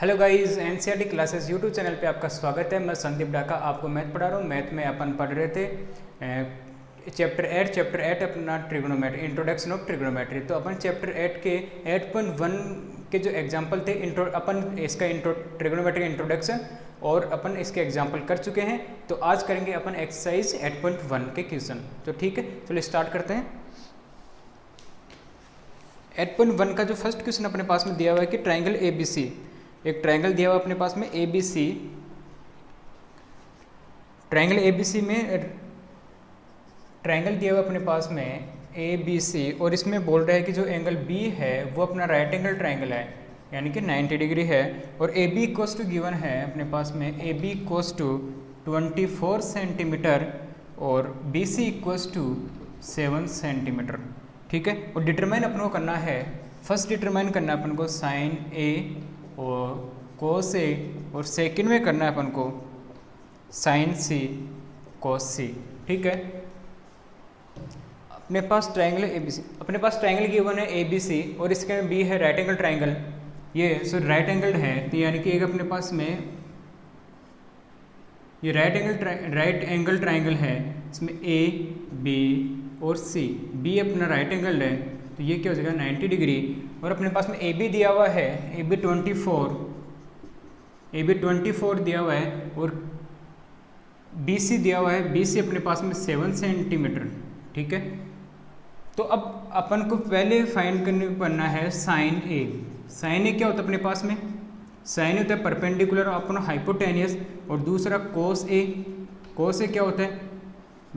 Hello guys, NCERT classes YouTube channel पे आपका स्वागत है। मैं संदीप डाका आपको मैथ पढ़ा रहा हूँ। मैथ में अपन पढ़ रहे थे चैप्टर 8 अपना ट्रिग्नोमेट्री, इंट्रोडक्शन ऑफ ट्रिग्नोमेट्री। तो अपन चैप्टर 8 के 8.1 के जो एग्जाम्पल थे अपन इसका ट्रिग्नोमेट्री इंट्रोडक्शन और अपन इसके एग्जाम्पल कर चुके हैं। तो आज करेंगे अपन एक्सरसाइज 8.1 के क्वेश्चन। तो ठीक है, चलिए स्टार्ट करते हैं। 8.1 का जो फर्स्ट क्वेश्चन अपने पास में दिया हुआ है कि ट्राइंगल ABC, एक ट्राइंगल दिया हुआ अपने पास में ABC। ट्राइंगल ABC में ट्राइंगल दिया हुआ अपने पास में ABC और इसमें बोल रहा है कि जो एंगल B है वो अपना राइट एंगल ट्राइंगल है, यानी कि 90 डिग्री है। और AB इक्वल्स टू गिवन है अपने पास में AB इक्वल्स टू 24 सेंटीमीटर और BC इक्वल्स टू 7 सेंटीमीटर। ठीक है, और डिटरमाइन अपन को करना है, फर्स्ट डिटरमाइन करना है अपन को साइन A और कोस A, और सेकंड में करना है अपन को साइन C कोस C। ठीक है, अपने पास ट्राइंगल ABC, अपने पास ट्राइंगल गिवन है ABC और इसके B है राइट एंगल ट्राइंगल। ये सो राइट एंगल है, तो यानी कि एक अपने पास में ये राइट एंगल ट्राइंगल है, इसमें A B और C। B अपना राइट एंगल है, तो ये क्या हो जाएगा 90 डिग्री। और अपने पास में AB दिया हुआ है, AB 24 दिया हुआ है और BC दिया हुआ है, BC अपने पास में 7 सेंटीमीटर। ठीक है, तो अब अपन को पहले फाइंड करना है साइन A। साइन A क्या होता है अपने पास में? साइन होता है परपेंडिकुलर अपना हाइपोटेनियस, और दूसरा कोस A। कोस A क्या होता है?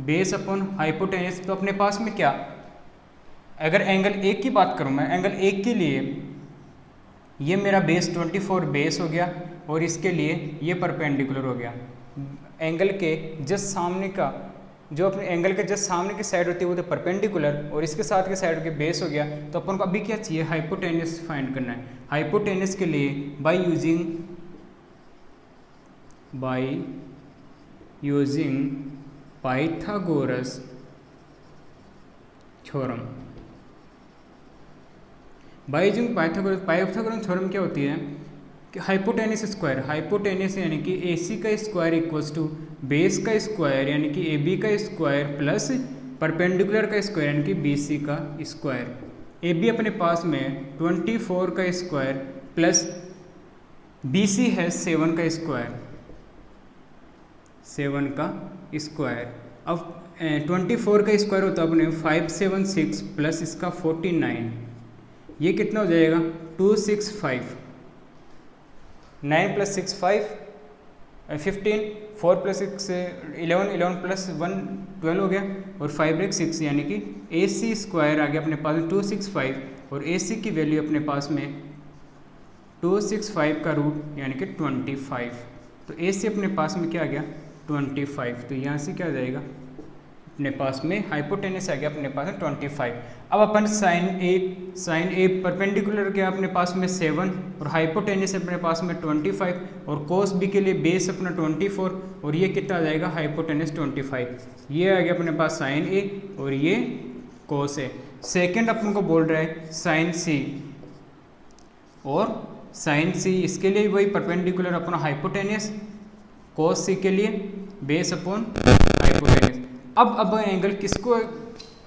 Base upon hypotenuse. तो अपने पास में क्या, अगर एंगल A की बात करूं मैं, एंगल A के लिए ये मेरा बेस 24 बेस हो गया और इसके लिए ये परपेंडिकुलर हो गया। एंगल के जस्ट सामने का, जो अपने एंगल के जस्ट सामने की साइड होती है वो तो परपेंडिकुलर, और इसके साथ के साइड के बेस हो गया। तो अपन को अभी क्या चाहिए, हाइपोटेनियस फाइंड करना है। हाइपोटेनियस के लिए bye using Pythagoras theorem. Bye using Pythagoras theorem क्या होती है कि हाइपोटेनियस स्क्वायर, हाइपोटेनियस यानी कि AC का स्क्वायर इक्वल्स टू बेस का स्क्वायर यानी कि AB का स्क्वायर प्लस परपेंडिकुलर का स्क्वायर यानी कि BC का स्क्वायर। AB अपने पास में 24 का स्क्वायर प्लस BC है 7 का स्क्वायर, 7 का स्क्वायर। अब 24 का स्क्वायर होता है अपने 576 प्लस इसका 49, ये कितना हो जाएगा 265। 9 प्लस 6 5 15, 4 प्लस 6 11, 11 प्लस 1 12 हो गया, और 5 एक 6 यानी कि AC स्क्वायर आ गया अपने पास में 265, और AC की वैल्यू अपने पास में 265 का रूट यानी कि 25। तो AC अपने पास में क्या आ गया 25। तो यहाँ से क्या आ जाएगा अपने पास में हाइपोटेनियस आ गया अपने पास में 25। अब अपन साइन A परपेंडिकुलर के अपने पास में 7 और हाइपोटेनियस अपने पास में 25, और कोस B के लिए बेस अपना 24, और ये कितना आ जाएगा हाइपोटेनियस 25। ये आ गया अपने पास साइन A और ये कोस A। सेकेंड अपन को बोल रहा है साइन C, और साइन C इसके लिए वही परपेंडिकुलर अपना हाइपोटेनियस, कोस C के लिए बेस अपॉन हाइपोटेनियस। अब एंगल किसको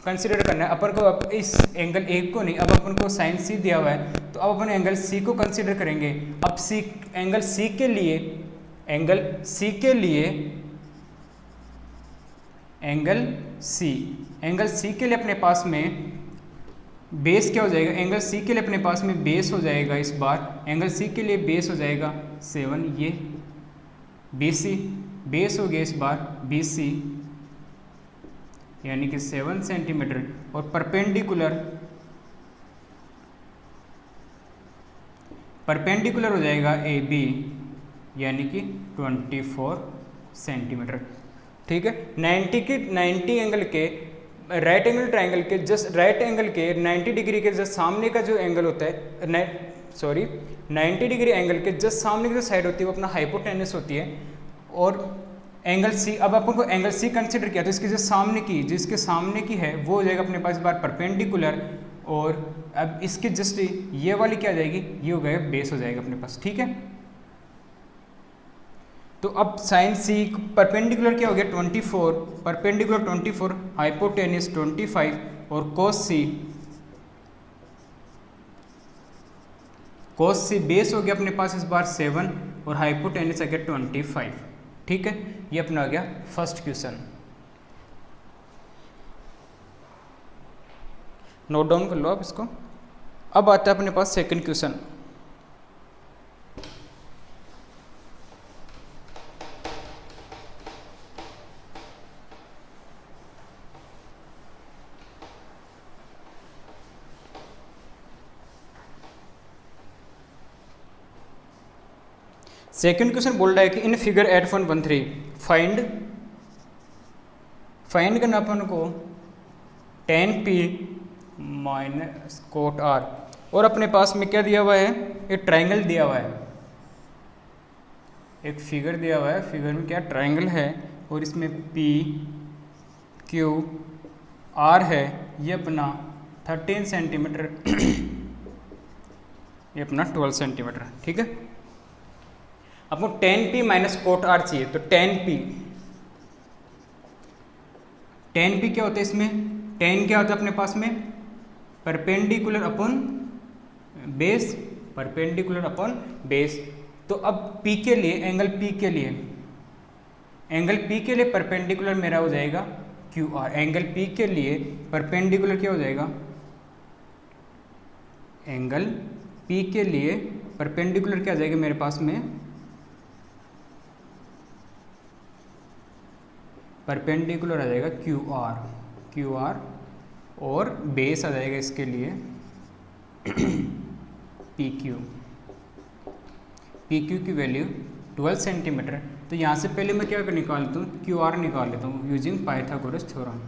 कंसिडर करना है अपन को? अब इस एंगल A को नहीं, अब अपन को साइन C दिया हुआ है, तो अब अपन एंगल C को कंसिडर करेंगे। अब एंगल C के लिए अपने पास में बेस क्या हो जाएगा? एंगल C के लिए अपने पास में बेस हो जाएगा, इस बार एंगल C के लिए बेस हो जाएगा 7, ये BC बेस हो गया इस बार BC यानी कि 7 सेंटीमीटर, और परपेंडिकुलर हो जाएगा AB यानी कि 24 सेंटीमीटर। ठीक है, 90 एंगल के राइट एंगल ट्राइंगल के जस्ट राइट एंगल के 90 डिग्री के जस्ट सामने का जो एंगल होता है 90 डिग्री एंगल के जस्ट सामने की जो साइड होती है वो अपना हाइपोटेनस होती है। और एंगल C, अब अपन को एंगल C कंसिडर किया तो इसके जो जिसके सामने की है वो हो जाएगा अपने पास इस बार परपेंडिकुलर, और अब इसके जस्ट ये वाली क्या आ जाएगी, ये हो गया बेस हो जाएगा अपने पास। ठीक है, तो अब साइन सी परपेंडिकुलर क्या हो गया 24, परपेंडिकुलर 24, हाइपोटेनिस 25 और कोस सी बेस हो गया अपने पास इस बार 7 और हाइपोटेनिस आ गया 25। ठीक है, ये अपना आ गया फर्स्ट क्वेश्चन। नोट डाउन कर लो आप इसको। अब आता है अपने पास सेकंड क्वेश्चन। सेकंड क्वेश्चन बोल रहा है कि इन फिगर 8113 फाइंड करना अपन को tan p minus cot r, और अपने पास में क्या दिया हुआ है, एक ट्राइंगल दिया हुआ है, एक फिगर दिया हुआ है, फिगर में क्या ट्राइंगल है और इसमें p q r है, ये अपना 13 सेंटीमीटर ये अपना 12 सेंटीमीटर। ठीक है, आपको tan p minus cot r चाहिए, तो tan p क्या होता है इसमें, tan क्या होता है अपने पास में perpendicular upon base, perpendicular upon base. तो अब p के लिए एंगल p के लिए परपेंडिकुलर मेरा हो जाएगा QR, एंगल p के लिए परपेंडिकुलर क्या हो जाएगा, एंगल p के लिए परपेंडिकुलर क्या आ जाएगा मेरे पास में, परपेंडिकुलर आ जाएगा QR और बेस आ जाएगा इसके लिए PQ की वैल्यू 12 सेंटीमीटर। तो यहाँ से पहले मैं क्या निकाल लेता हूँ, QR निकाल लेता हूँ using Pythagoras theorem.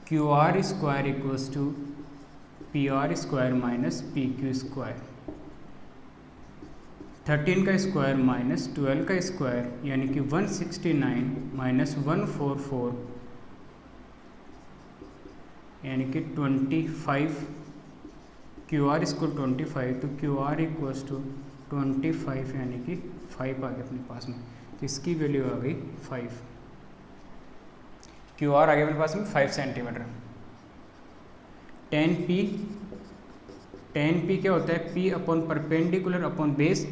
QR square equals to PR square minus PQ square, 13 का स्क्वायर माइनस 12 का स्क्वायर यानी कि 169 माइनस 144 यानी कि 25, QR इक्वल 25, तो QR इक्वल्स टू 25 यानी कि 5 आ गया अपने पास में, तो इसकी वैल्यू आ गई 5, QR आ गया अपने पास में 5 सेंटीमीटर। tan p क्या होता है, p upon perpendicular upon base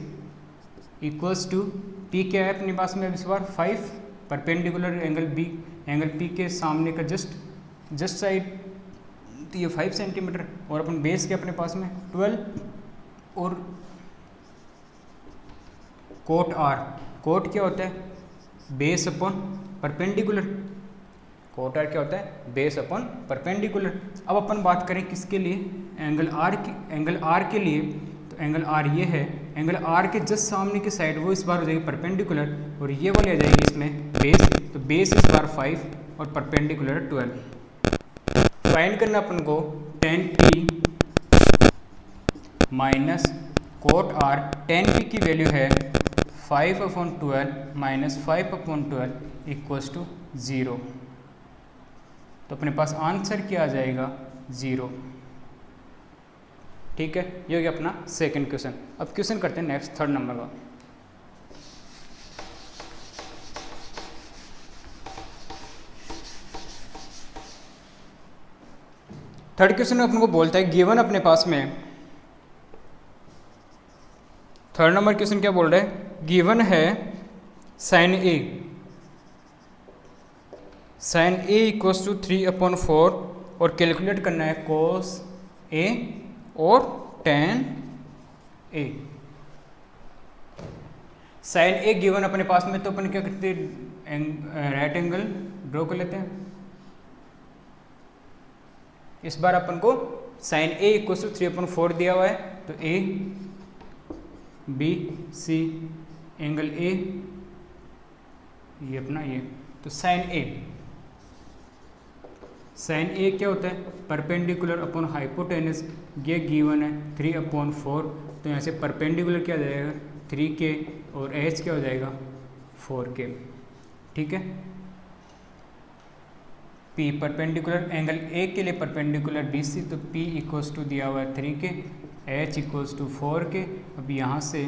equals to p क्या है अपने पास में इस बार 5, परपेंडिकुलर एंगल p के सामने का जस्ट साइड, तो ये 5 सेंटीमीटर, और अपन बेस के अपने पास में 12, और कोट क्या होता है, base upon perpendicular, cot R क्या होता है, बेस अपॉन परपेंडिकुलर। अब अपन बात करें किसके लिए, एंगल आर के लिए, तो एंगल आर ये है, एंगल आर के जस्ट सामने की साइड वो इस बार हो जाएगी परपेंडिकुलर, और ये वाली आ जाएगी इसमें बेस, तो बेस इस बार 5 और परपेंडिकुलर 12। फाइंड करना अपन को tan p minus cot r, tan p की वैल्यू है 5/12 माइनस 5/12 इक्वल्स टू 0, तो अपने पास आंसर क्या आ जाएगा 0। ठीक है, ये हो गया अपना सेकंड क्वेश्चन। अब क्वेश्चन करते हैं नेक्स्ट थर्ड नंबर का। थर्ड क्वेश्चन अपन को बोलता है गिवन अपने पास में, थर्ड नंबर क्वेश्चन क्या बोल रहा है, गिवन है साइन ए इक्वल्स टू 3/4 और कैलकुलेट करना है कोस ए और tan ए। साइन ए गिवन अपने पास में, तो अपन क्या करते हैं, राइट एंगल ड्रॉ कर लेते हैं। इस बार अपन को साइन ए इक्वल्स टू 3/4 दिया हुआ है, तो ए बी सी एंगल ए, ये अपना ये, तो साइन ए क्या होता है, परपेंडिकुलर अपॉन हाइपोटेनस, ये गिवन है 3/4, तो यहाँ से परपेंडिकुलर क्या हो जाएगा 3K और एच क्या हो जाएगा 4K। ठीक है, P परपेंडिकुलर एंगल ए के लिए परपेंडिकुलर BC, तो P इक्वल्स टू दिया हुआ है 3K, H equals to 4K। अब यहाँ से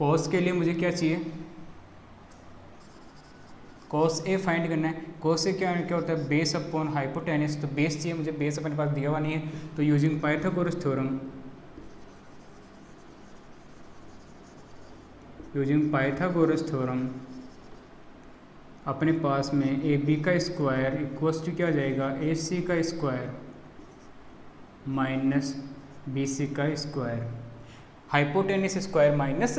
cos के लिए मुझे क्या चाहिए, cos A फाइंड करना है। cos A क्या होता है, बेस अपॉन हाइपोटेनस, तो बेस चाहिए मुझे, बेस अपने पास दिया हुआ नहीं है, तो यूजिंग पाइथागोरस थ्योरम अपने पास में AB का स्क्वायर इक्वल्स टू क्या हो जाएगा, AC का स्क्वायर माइनस BC का square, hypotenuse square minus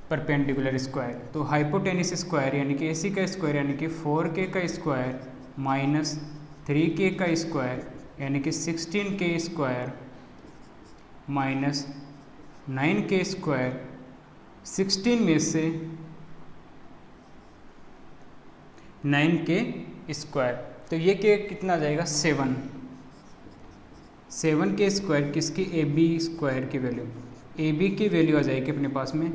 perpendicular square, तो हाइपोटेनस स्क्वायर यानी कि AC का स्क्वायर यानी कि 4K का स्क्वायर माइनस 3K का स्क्वायर यानी कि 16K square minus 9K square, 16 में से 9K स्क्वायर, तो ये के कितना आ जाएगा 7K स्क्वायर, किसकी AB स्क्वायर की वैल्यू, AB की वैल्यू आ जाएगी अपने पास में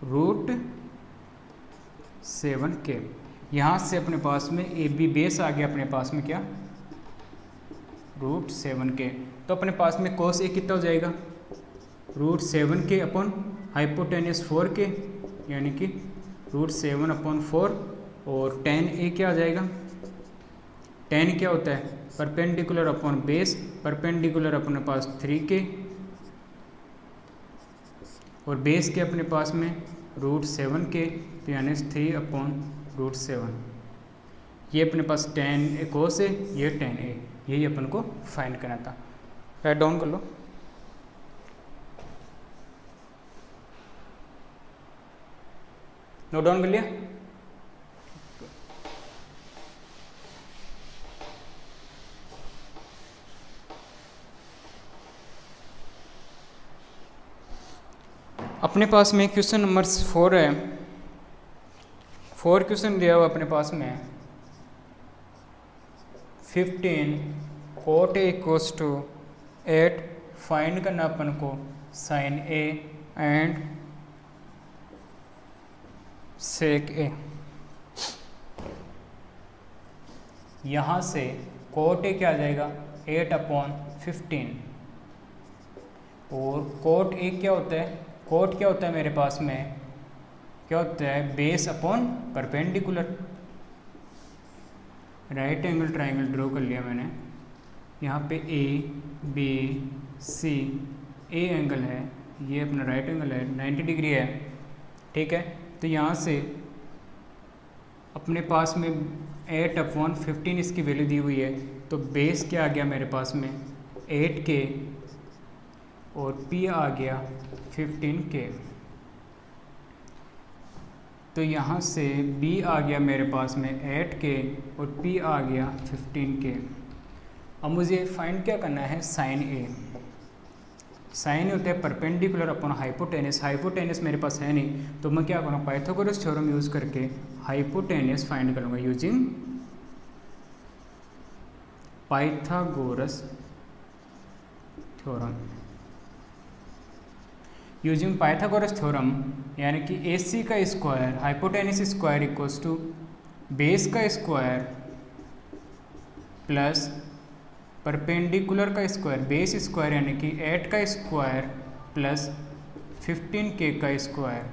√7K। यहाँ से अपने पास में AB बेस आ गया अपने पास में क्या √7K, तो अपने पास में cos A कितना हो जाएगा √7K अपॉन हाइपोटेनस 4K यानी कि √7/4, और tan A क्या आ जाएगा, tan क्या होता है परपेंडिकुलर अपॉन बेस, परपेंडिकुलर अपने पास 3K और बेस के अपने पास में √7K, तो यानी 3/√7, ये अपने पास tan A cos A, ये tan A, यही अपन को फाइंड करना था। राइट डाउन कर लो। नोट डाउन कर लिया। अपने पास में क्वेश्चन नंबर 4 है, 4 क्वेश्चन दिया हुआ अपने पास में 15 cot A equals to 8, find करना अपन को sin A and sec A। यहाँ से cot A क्या आ जाएगा 8/15, और cot A क्या होता है, cot क्या होता है मेरे पास में, क्या होता है base upon perpendicular. Right angle triangle draw कर लिया मैंने, यहाँ पे ABC A एंगल है, ये अपना राइट एंगल है 90 डिग्री है, ठीक है। तो यहाँ से अपने पास में 8/15 इसकी वैल्यू दी हुई है, तो बेस क्या आ गया मेरे पास में 8K और P आ गया 15K, तो यहाँ से B आ गया मेरे पास में 8K और P आ गया 15K। अब मुझे फाइंड क्या करना है sin A। साइन होता है परपेंडिकुलर अपॉन हाइपोटेनस, हाइपोटेनस मेरे पास है नहीं, तो मैं क्या करूँगा पाइथागोरस थ्योरम यूज़ करके हाइपोटेनस फाइंड करूँगा using Pythagoras theorem. Using Pythagoras theorem यानी कि AC का square hypotenuse square equals to base का स्क्वायर प्लस परपेंडिकुलर का स्क्वायर, बेस स्क्वायर यानी कि 8 का स्क्वायर प्लस 15K का स्क्वायर,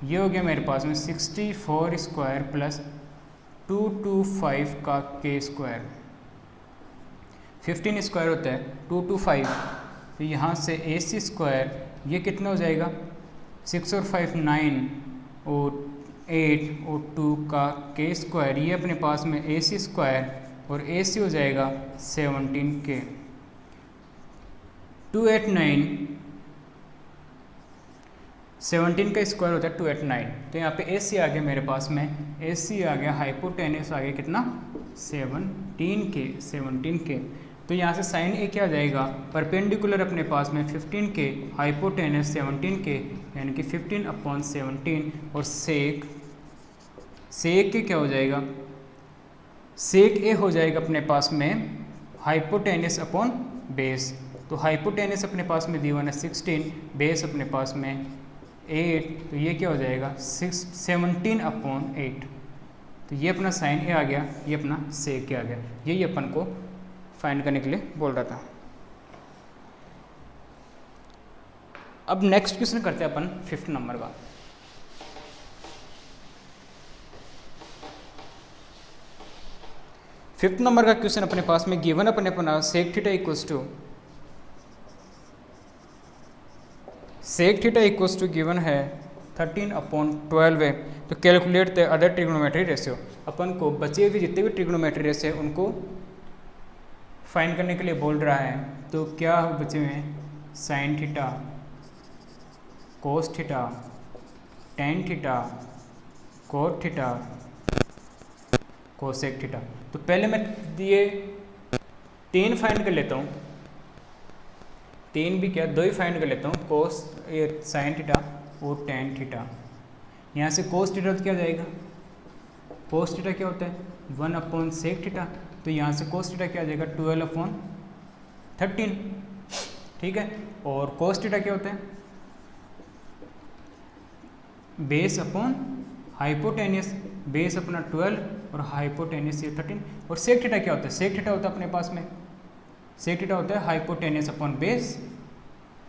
ये हो गया मेरे पास में 64 स्क्वायर प्लस 225 का K स्क्वायर। 15 स्क्वायर होता है 225, तो यहाँ से AC स्क्वायर ये कितना हो जाएगा 6 और 5 9 और 8 और 2 का K स्क्वायर, ये अपने पास में AC स्क्वायर और AC हो जाएगा 17K। 289 17 का स्क्वायर होता है 289, तो यहाँ पे AC आ गया मेरे पास में, AC आ गया हाइपोटेनस आ गया कितना 17K। तो यहाँ से साइन A क्या आ जाएगा परपेंडिकुलर अपने पास में 15K हाइपोटेनस 17K यानी कि 15/17, और सेक के क्या हो जाएगा सेक A हो जाएगा अपने पास में हाइपोटेनस अपॉन बेस, तो हाइपोटेनस अपने पास में दी 16, बेस अपने पास में 8, तो ये क्या हो जाएगा 17/8। तो ये अपना साइन ए आ गया, ये अपना सेक ए आ गया। यही अपन को फाइंड करने के लिए बोल रहा था। अब नेक्स्ट क्वेश्चन करते हैं अपन 5th नंबर का। फिफ्थ नंबर का क्वेश्चन अपने पास में गिवन अपना sec theta equals to given है 13/12 है। तो calculate the other trigonometry ratio. अपन को बचे हुए जितने भी ट्रिग्नोमेट्री रेशियो है उनको फाइंड करने के लिए बोल रहा है। तो क्या बचे हुए हैं, sign theta, cos theta, tan theta, cot theta, cosec theta. तो पहले मैं ये 3 फाइंड कर लेता हूँ, 3 भी क्या 2 ही फाइंड कर लेता हूँ, कोस साइन थीटा और टेन थीटा। यहाँ से कोस थीटा तो क्या जाएगा, कोस थीटा क्या होता है 1/सेक थीटा। तो यहाँ से कोस थीटा क्या आ जाएगा 12/13, ठीक है। और कोस थीटा क्या होता है बेस अपॉन हाइपोटेनियस, बेस अपना 12 और हाइपोटेनियस ये 13। और सेक थीटा क्या होता है, सेक थीटा होता है अपने पास में, सेक थीटा होता है हाइपोटेनियस अपॉन बेस,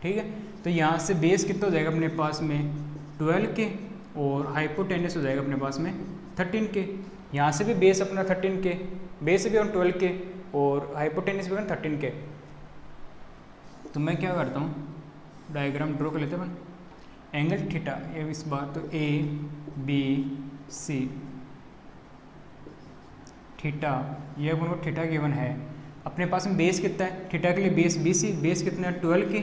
ठीक है। तो यहाँ से बेस कितना हो जाएगा अपने पास में 12 के और हाइपोटेनियस हो जाएगा अपने पास में 13 के। यहाँ से भी बेस अपना 13 के, बेस भी हम 12 के और हाइपोटेनियस भी 13 के। तो मैं क्या करता हूँ, डायग्राम ड्रॉ कर लेते हैं अपन। एंगल थीटा ये इस बार तो ABC थीटा, ये अपन को थीटा गिवन है। अपने पास में बेस कितना है थीटा के लिए, बेस BC, बेस कितना है 12 के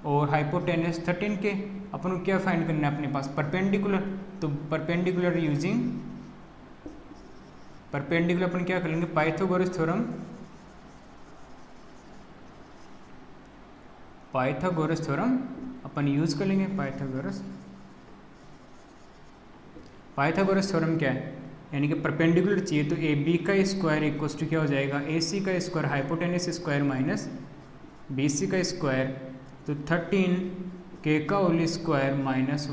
और हाइपोटेनियस 13 के। अपन को क्या फाइंड करना है अपने पास परपेंडिकुलर। तो परपेंडिकुलर यूजिंग परपेंडिकुलर अपन क्या कर लेंगे, पाइथागोरस थ्योरम, पाइथागोरस थ्योरम अपन यूज कर लेंगे। पाइथागोरस थ्योरम क्या है, यानी कि परपेंडिकुलर चाहिए तो AB का स्क्वायर इक्वल्स टू क्या हो जाएगा AC का square hypotenuse square minus BC का स्क्वायर। तो 13 K का होल स्क्वायर माइनस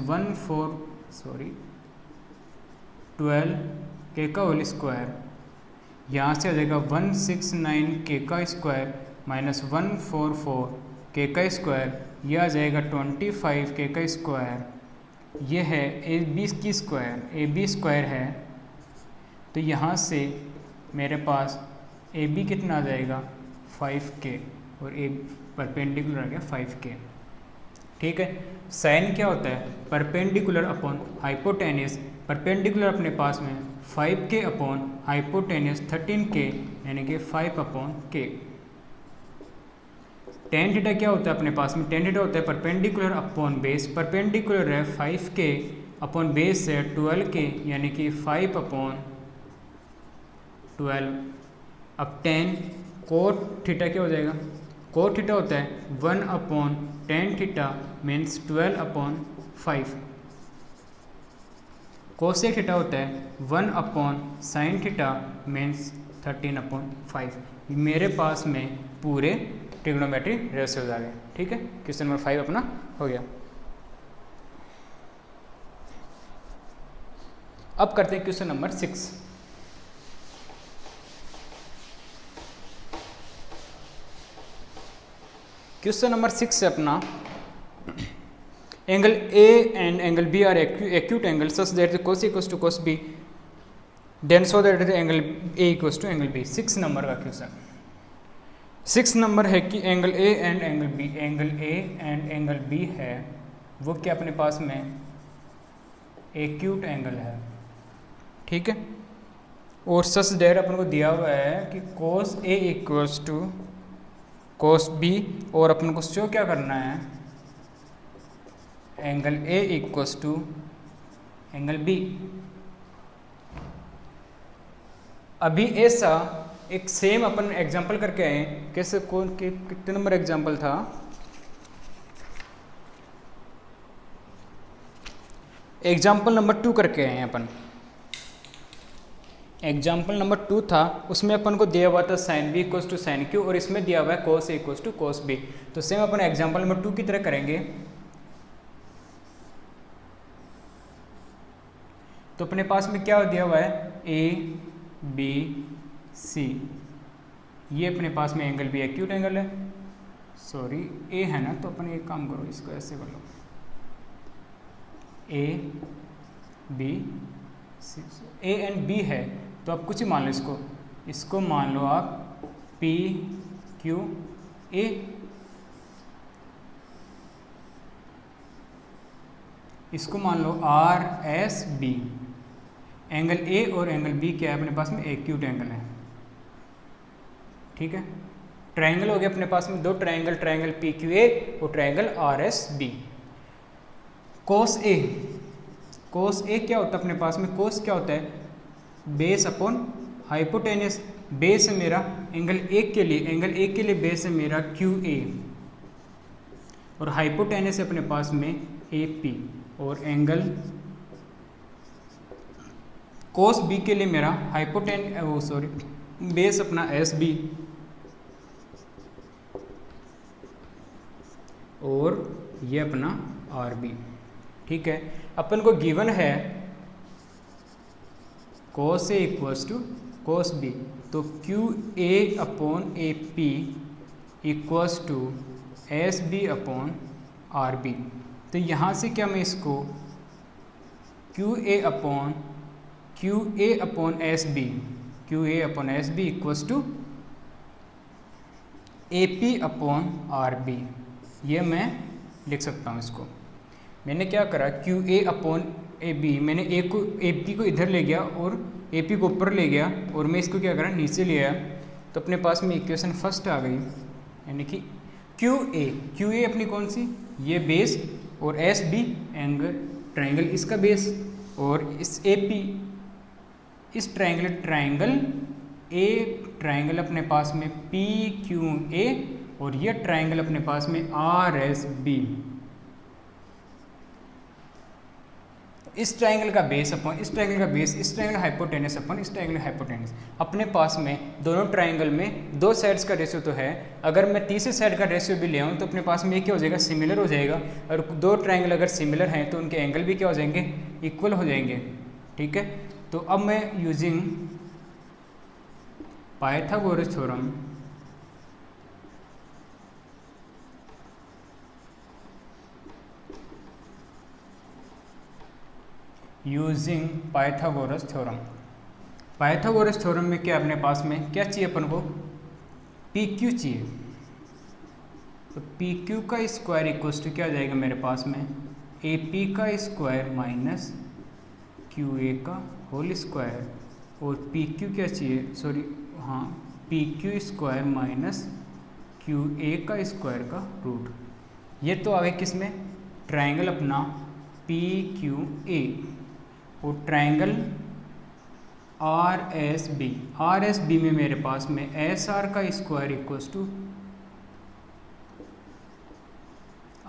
12 K का होल स्क्वायर। यहाँ से आ जाएगा 169 K का स्क्वायर माइनस 144 K का स्क्वायर। यह आ जाएगा 25 K का स्क्वायर। ये है AB की स्क्वायर, AB स्क्वायर है। तो यहाँ से मेरे पास AB कितना आ जाएगा 5K और A परपेंडिकुलर आ गया 5K, ठीक है। साइन क्या होता है परपेंडिकुलर अपॉन हाइपोटेनियस। परपेंडिकुलर अपने पास में 5K अपॉन हाइपोटेनियस 13K यानी कि 5/K। टेन थीटा क्या होता है अपने पास में, टेन थीटा होता है परपेंडिकुलर अपॉन बेस। परपेंडिकुलर है 5K अपॉन बेस है 12K यानी कि 5/12। अब टेन कोट थीटा क्या हो जाएगा, कोट थीटा होता है 1/tan theta means 12/5। Cosec theta होता है 1/sin थीटा मीन्स 13/5। मेरे पास में पूरे ट्रिग्नोमेट्री रेशियोज आ गए, ठीक है। क्वेश्चन नंबर 5 अपना हो गया। अब करते हैं क्वेश्चन नंबर 6। क्वेश्चन नंबर 6 से अपना angle A and angle B are acute angle such that the cos equals to cos B then so that the angle A equals to angle B। 6 number का question. 6 number है कि angle A and angle B, angle A and angle B है वो क्या अपने पास में acute angle है, ठीक है। और सच दैट अपन को दिया हुआ है कि cos A equals to cos B और अपन को शो क्या करना है angle A equals to angle B। अभी ऐसा एक सेम अपन एग्जांपल करके आए, कैसे कौन के कितने नंबर एग्जांपल था, एग्जांपल नंबर 2 करके आए हैं अपन। एग्जाम्पल नंबर 2 था, उसमें अपन को दिया हुआ था sine B equals to sine Q और इसमें दिया हुआ है cos A equals to cos B। तो सेम अपन एग्जाम्पल नंबर 2 की तरह करेंगे। तो अपने पास में क्या दिया हुआ है ए बी सी, ये अपने पास में एंगल भी एक्यूट एंगल है, सॉरी ए है ना, तो अपन एक काम करो, इसको ऐसे कर लो, A B C, A and B है तो आप कुछ ही मान लो इसको मान लो आप पी क्यू ए, इसको मान लो R S B. Angle A और एंगल बी क्या है अपने पास में, एक्यूट एंगल है, ठीक है। ट्रायंगल हो गया अपने पास में दो triangle, triangle P Q A और ट्रायंगल आर एस बी। कोस ए, कोस ए क्या होता है अपने पास में, कोस क्या होता है, बेस अपॉन हाइपोटेनस। बेस है मेरा एंगल ए के लिए बेस है मेरा क्यू ए, और हाइपोटेनस है अपने पास में ए पी, और एंगल कोस बी के लिए मेरा बेस अपना एस बी, और ये अपना आर बी, ठीक है। अपन को गिवन है cos A equals to cos B, तो Q A upon A P equals to S B upon R B. तो यहाँ से क्या मैं इसको Q A upon S B equals to A P upon R B, ये मैं लिख सकता हूँ। इसको मैंने क्या करा, Q A upon A B, मैंने ए पी को इधर ले गया और ए पी को ऊपर ले गया, और मैं इसको क्या करा, नीचे ले आया, तो अपने पास में इक्वेशन फर्स्ट आ गई, यानी कि क्यू ए अपनी कौन सी, ये बेस, और एस बी एंगल ट्रायंगल इसका बेस, और इस ए पी इस ट्रायंगल अपने पास में पी क्यू ए, और ये ट्रायंगल अपने पास में आर एस बी। इस ट्रायंगल का बेस अपॉन इस ट्रायंगल का बेस, इस ट्रायंगल हाइपोटेनस अपॉन इस ट्रायंगल हाइपोटेनस। अपने पास में दोनों ट्रायंगल में दो साइड्स का रेशियो तो है, अगर मैं तीसरे साइड का रेशियो भी ले आऊँ तो अपने पास में ये क्या हो जाएगा, सिमिलर हो जाएगा। और दो ट्रायंगल अगर सिमिलर हैं तो उनके एंगल भी क्या हो जाएंगे, इक्वल हो जाएंगे, ठीक है। तो अब मैं using Pythagoras theorem Pythagoras theorem में क्या अपने पास में क्या चाहिए अपन को, पी क्यू चाहिए। तो पी क्यू का स्क्वायर इक्वल्स टू क्या आ जाएगा मेरे पास में, ए पी का स्क्वायर माइनस क्यू ए का होल स्क्वायर, और पी क्यू क्या चाहिए, P Q square minus Q A का स्क्वायर का रूट। ये तो आ गए किस में, ट्रायंगल अपना पी क्यू ए, और ट्रायंगल आर एस बी में मेरे पास में एस आर का square equals to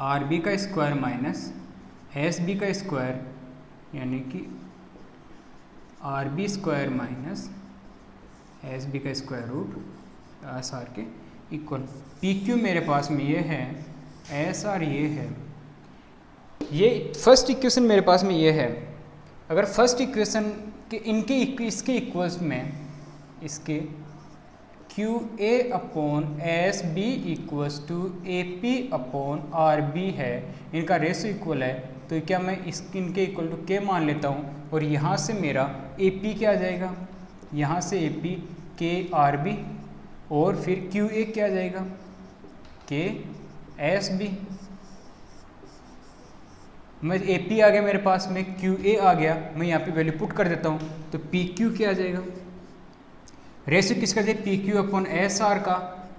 R B का स्क्वायर माइनस एस बी का स्क्वायर, यानी कि R B square minus S B का स्क्वायर रूट एस आर के इक्वल। पी क्यू मेरे पास में ये है, एस आर ये है, ये फर्स्ट इक्वेशन मेरे पास में ये है। अगर फर्स्ट इक्वेशन के इसके इक्वल्स में इसके Q A upon S B equals to A P upon R B है, इनका रेशियो इक्वल है, तो क्या मैं इनके इक्वल टू के मान लेता हूँ, और यहाँ से मेरा ए पी क्या आ जाएगा, यहाँ से ए पी के आर बी, और फिर क्यू ए क्या आ जाएगा, के एस बी। मैं ए पी आ गया मेरे पास में, क्यू ए आ गया, मैं यहाँ पे वैल्यू पुट कर देता हूँ, तो पी क्यू क्या आ जाएगा, रेशियो किसका है, P Q upon S R का,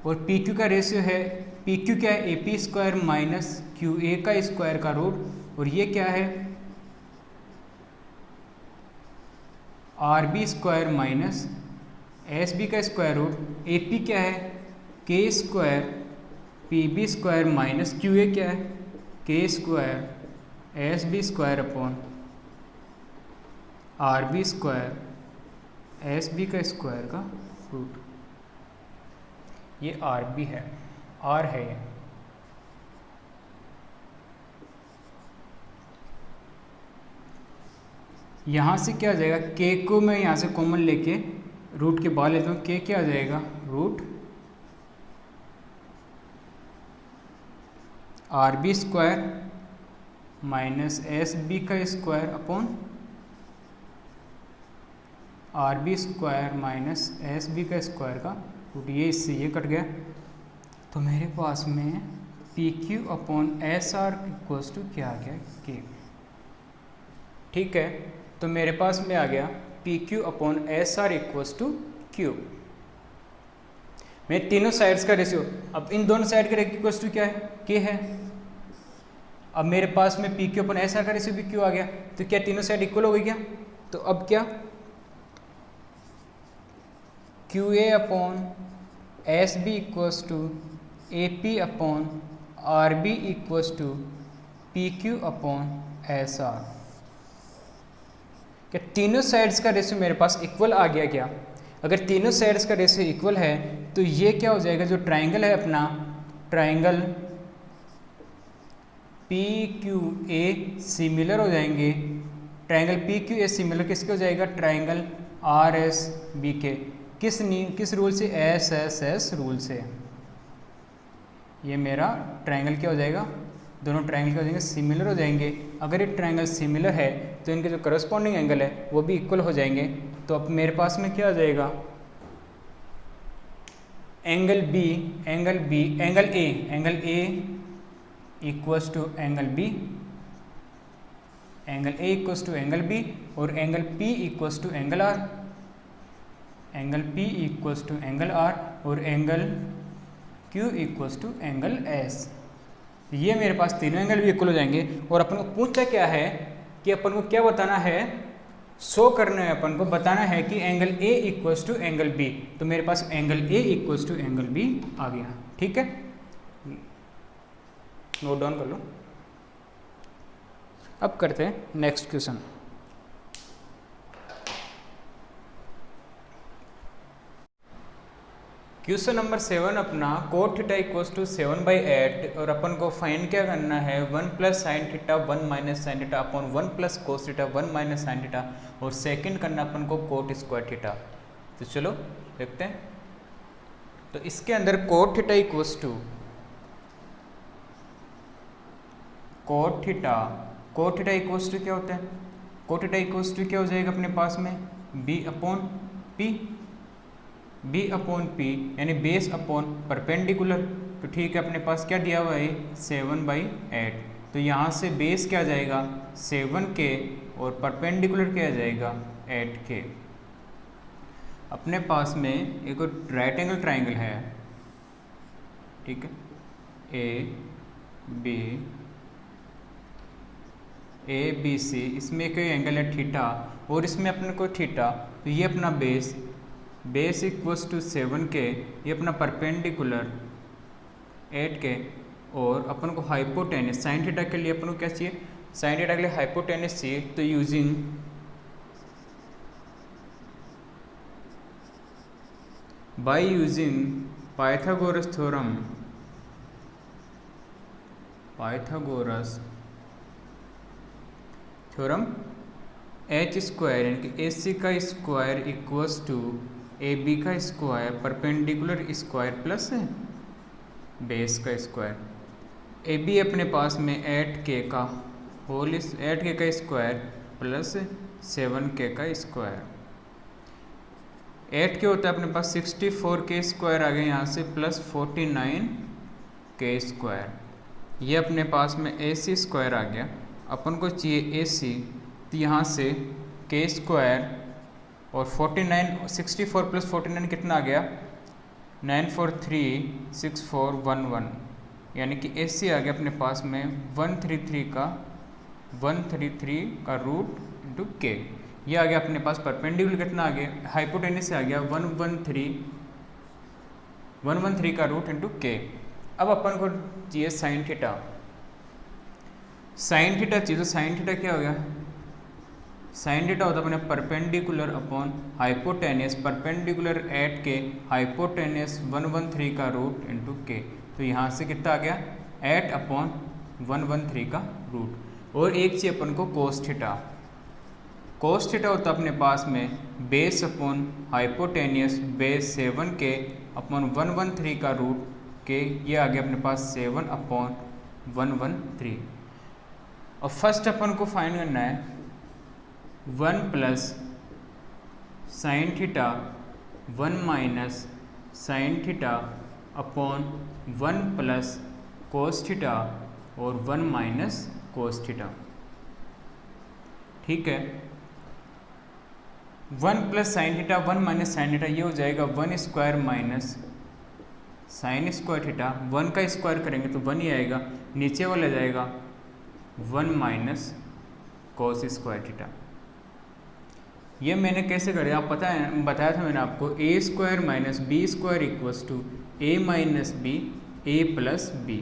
और पी क्यू का रेशियो है, पी क्यू क्या है, A P square minus Q A का स्क्वायर का रूट, और ये क्या है, R B square minus S B का स्क्वायर रूट। ए पी क्या है, K square P B square minus Q A क्या है, K square S B square upon R B square S B का स्क्वायर का रूट। ये are B है, are है ये। यहाँ से क्या आ जाएगा, के को मैं यहाँ से कॉमन लेके रूट के बाहर लेता हूँ, के क्या आ जाएगा, root R B square minus S B का square upon R B square minus S B का स्क्वायर का रूट। ये इससे ये कट गया, तो मेरे पास में P Q upon S R equals to क्या आ गया, के। ठीक है, तो मेरे पास में आ गया P Q upon S R equals to Q. मैं तीनों साइड्स का रेशियो, अब इन दोनों साइड का इक्वल्स टू क्या है, के है। अब मेरे पास में P Q upon S R का रेशियो भी क्यू आ गया, तो क्या तीनों साइड इक्वल हो गई क्या? तो अब क्या, Q A upon S B equals to A P upon R B equals to P Q upon S R. क्या तीनों साइड्स का रेशियो मेरे पास इक्वल आ गया क्या? अगर तीनों साइड्स का रेशियो इक्वल है तो ये क्या हो जाएगा, जो ट्राइंगल है अपना, triangle P Q a similar हो जाएंगे। Triangle P Q a similar किसके हो जाएगा, ट्राइंगल आर एस बी के। किस रूल से, एस एस एस रूल से। ये मेरा ट्राइंगल क्या हो जाएगा, दोनों ट्राइंगल क्या हो जाएंगे, सिमिलर हो जाएंगे। अगर ये ट्राइंगल सिमिलर है तो इनके जो करस्पॉन्डिंग एंगल है वो भी इक्वल हो जाएंगे। तो अब मेरे पास में क्या आ जाएगा, angle B, angle A equals to angle B, angle A equals to angle B, और angle P equals to angle R, angle P equals to angle R, और angle Q equals to angle S. ये मेरे पास तीनों angle भी equal हो जाएंगे। और अपन को पूछा क्या है कि अपन को क्या बताना है, शो करना है, अपन को बताना है कि angle A equals to angle B. तो मेरे पास angle A equals to angle B आ गया। ठीक है, नोट डाउन कर लो। अब करते हैं नेक्स्ट क्वेश्चन। क्वेश्चन नंबर 7 अपना कोट थीटा इक्वल्स टू 7/8, और अपन को फाइंड क्या करना है, 1 plus sine theta 1 minus sine theta upon 1 plus cos theta 1 minus sine theta, और सेकंड करना अपन को कोट स्क्वायर थीटा। तो चलो देखते हैं। तो इसके अंदर cot theta equals to cot theta equals to क्या होता है, कोट थीटा इक्वल्स टू क्या हो जाएगा अपने पास में, बी अपॉन पी, यानी बेस अपॉन परपेंडिकुलर। तो ठीक है, अपने पास क्या दिया हुआ है, 7/8। तो यहाँ से बेस क्या आ जाएगा, 7K, और परपेंडिकुलर क्या आ जाएगा, 8K। अपने पास में एक और राइट एंगल ट्राइंगल है, ठीक है, ए बी सी, इसमें कोई एंगल है थीटा, और इसमें अपने को थीटा। तो ये अपना बेस इक्वल्स टू 7K, ये अपना परपेंडिकुलर 8K, और अपन को हाइपोटेनस साइन थीटा के लिए अपन को क्या चाहिए, साइन थीटा के लिए हाइपोटेनस चाहिए। तो using Pythagoras theorem H square, यानी कि ए सी का square equals to A B का square perpendicular square plus base का स्क्वायर। ए बी अपने पास में 8K का स्क्वायर प्लस 7K का स्क्वायर। 8K होता है अपने पास 64K स्क्वायर आ गया यहाँ से, प्लस 49K स्क्वायर। ये अपने पास में ए सी स्क्वायर आ गया। अपन को चाहिए ए सी, तो यहाँ से K स्क्वायर और 64 प्लस 49 कितना आ गया, 9436411, यानी कि ए सी आ गया अपने पास में 133 का रूट इंटू के। ये आ गया अपने पास परपेंडिकुलर कितना आ गया, हाइपोटेनस से आ गया 113 का रूट इंटू के। अब अपन को चाहिए साइन थीटा चाहिए। तो साइन थीटा क्या हो गया, साइन थीटा होता है अपने perpendicular upon hypotenuse, perpendicular 8K, hypotenuse 113 का रूट इंटू के। तो यहाँ से कितना आ गया, 8/113 का रूट। और एक चाहिए अपन को कोस थीटा। कोस थीटा होता अपने पास में बेस अपॉन हाइपोटेनियस बेस 7 के अपॉन 113 का रूट के, ये आ गया अपने पास 7 अपॉन 113। और फर्स्ट अपन को फाइंड करना है 1 plus sine theta 1 minus sine theta upon 1 plus cos theta और 1 माइनस कोस थीटा। ठीक है, 1 plus sine theta 1 minus sine theta, ये हो जाएगा 1 square minus sine square theta. 1 का स्क्वायर करेंगे तो 1 ही आएगा, नीचे वाला जाएगा 1 माइनस कोस स्क्वायर थीटा। ये मैंने कैसे करे आप बताया था मैंने आपको, A square minus B square equals to A minus B A plus B.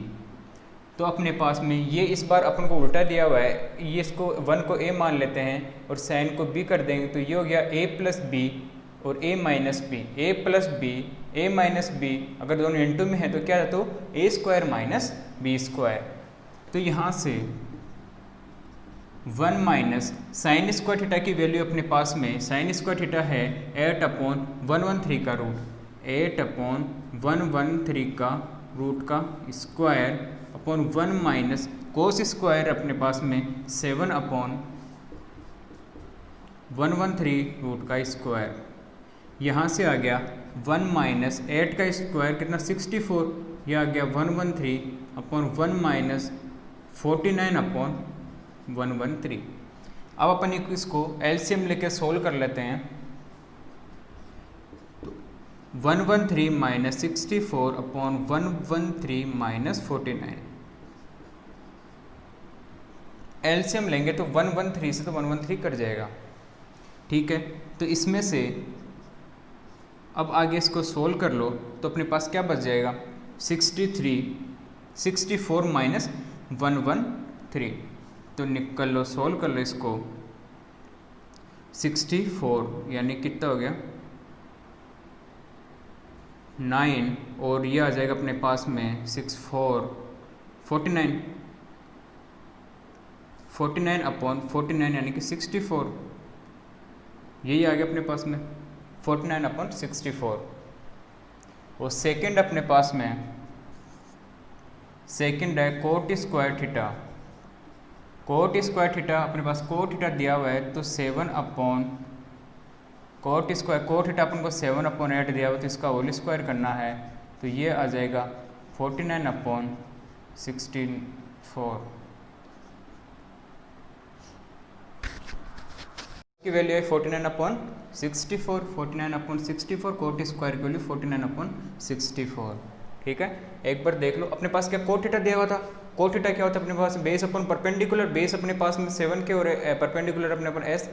तो अपने पास में ये इस बार अपन को उल्टा दिया हुआ है, ये इसको 1 को a मान लेते हैं और साइन को b कर देंगे, तो ये हो गया a प्लस बी और a minus B, a plus B a minus B, अगर दोनों इनटू में है तो क्या है, तो a square minus B square. तो यहाँ से 1 माइनस साइन स्क्वायर थीटा की वैल्यू अपने पास में, साइन स्क्वायर थीटा है 8 अपॉन 113 का रूट, 8 अपॉन 113 का रूट का square upon 1 minus cos square अपने पास में 7 अपॉन 113 रूट का स्क्वायर। यहाँ से आ गया 1 माइनस 8 का स्क्वायर कितना 64, यह आ गया 113 अपॉन 1 माइनस 49 अपॉन 113। अब अपन इसको एलसीएम लेके सोल्व कर लेते हैं। 113 माइनस 64 अपॉन 113 माइनस 49, एलसीएम लेंगे तो 113 से तो 113 कट जाएगा। ठीक है, तो इसमें से अब आगे इसको सोल्व कर लो तो अपने पास क्या बच जाएगा 64 माइनस 113। तो निकल लो, सोल्व कर लो इसको, 64 यानी कितना हो गया 9, और ये आ जाएगा अपने पास में 49 अपॉन 49 यानी कि 64, यही आ गया अपने पास में 49 अपॉन 64। और सेकंड अपने पास में सेकंड है cot square theta. Cot square theta अपने पास कोट थीटा दिया हुआ है, तो 7 upon cot square, cot theta अपन को 7 अपॉन 8 दिया हुआ, तो इसका होल स्क्वायर करना है, तो ये आ जाएगा 49 अपॉन 64 की वैल्यू है 49 अपॉन 64, 49 अपॉन 64, कोट स्क्वायर की वैल्यू 49 अपॉन 64। ठीक है, एक बार देख लो अपने पास क्या कोट थीटा दिया हुआ था। कोट थीटा क्या होता है अपने पास बेस अपॉन परपेंडिकुलर, बेस अपने पास में 7 के और परपेंडिकुलर अपने अपन 8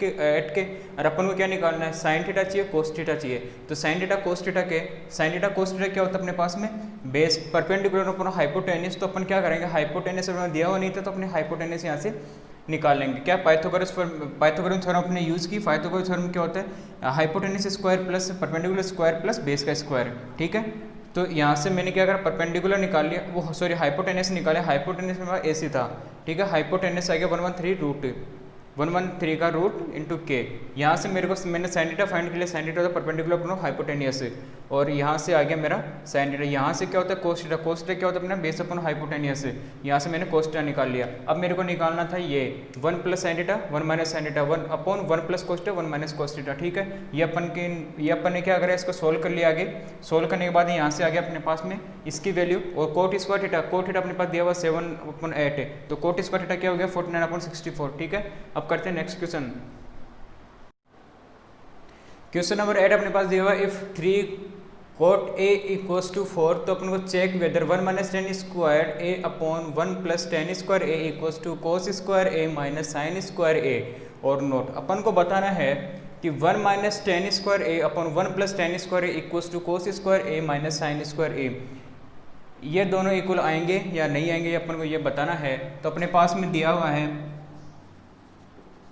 के, और अपन को क्या निकालना है साइन थीटा चाहिए कोस थीटा चाहिए। तो sign theta cos theta cos theta क्या होता है अपने पास में बेस परपेंडिकुलर अपना हाइपोटेनियस। तो अपन क्या करेंगे, हाइपोटेनियस दिया हुआ नहीं था तो अपने हाइपोटेनियस यहाँ से निकाल लेंगे। क्या पाइथागोरस थ्योरम अपने यूज़ की। पाइथागोरस थ्योरम क्या होता है hypotenuse square plus perpendicular square plus base का स्क्वायर। ठीक है, तो यहाँ से मैंने क्या करा परपेंडिकुलर निकाल लिया, वो सॉरी हाइपोटेनियस निकाले, हाइपोटेनियस में AC था। ठीक है, हाइपोटेनियस आ गया 113 का रूट इंटू के। यहाँ से मेरे को मैंने साइन थीटा फाइंड के लिए, साइन थीटा होता है परपेंडिकुलर अपना हाइपोटेनियस से, और यहाँ से आ गया मेरा साइन थीटा। यहाँ से क्या होता है कोस थीटा, कोस थीटा क्या होता है अपना बेस अपन हाइपोटेनियस से, यहाँ से मैंने कोस थीटा निकाल लिया। अब मेरे को निकालना था ये 1 plus sine theta 1 minus sine theta 1 upon 1 plus cos theta 1 minus cos theta. ठीक है, ये अपन ने क्या करा इसको सोल्व कर लिया। आगे सोल्व करने के बाद यहाँ से आ गया अपने पास में इसकी वैल्यू, और coat square theta, cot theta अपने पास दिया हुआ 7/8 है, तो कोट स्क्वायर थीटा क्या हो गया 49/64। ठीक है, अब करते हैं नेक्स्ट क्वेश्चन। क्वेश्चन नंबर 8 अपने पास दिया हुआ if 3 cot a equals to 4, तो अपन को check whether 1 minus tan square a upon 1 plus tan square a equals to cos square a minus sine square a और नोट। अपन को बताना है कि 1 minus tan square a upon 1 plus tan square a equals to cos square a minus sine square a, ये दोनों equal आएंगे या नहीं आएंगे, ये अपन को ये बताना है। तो अपने पास में दिया हुआ है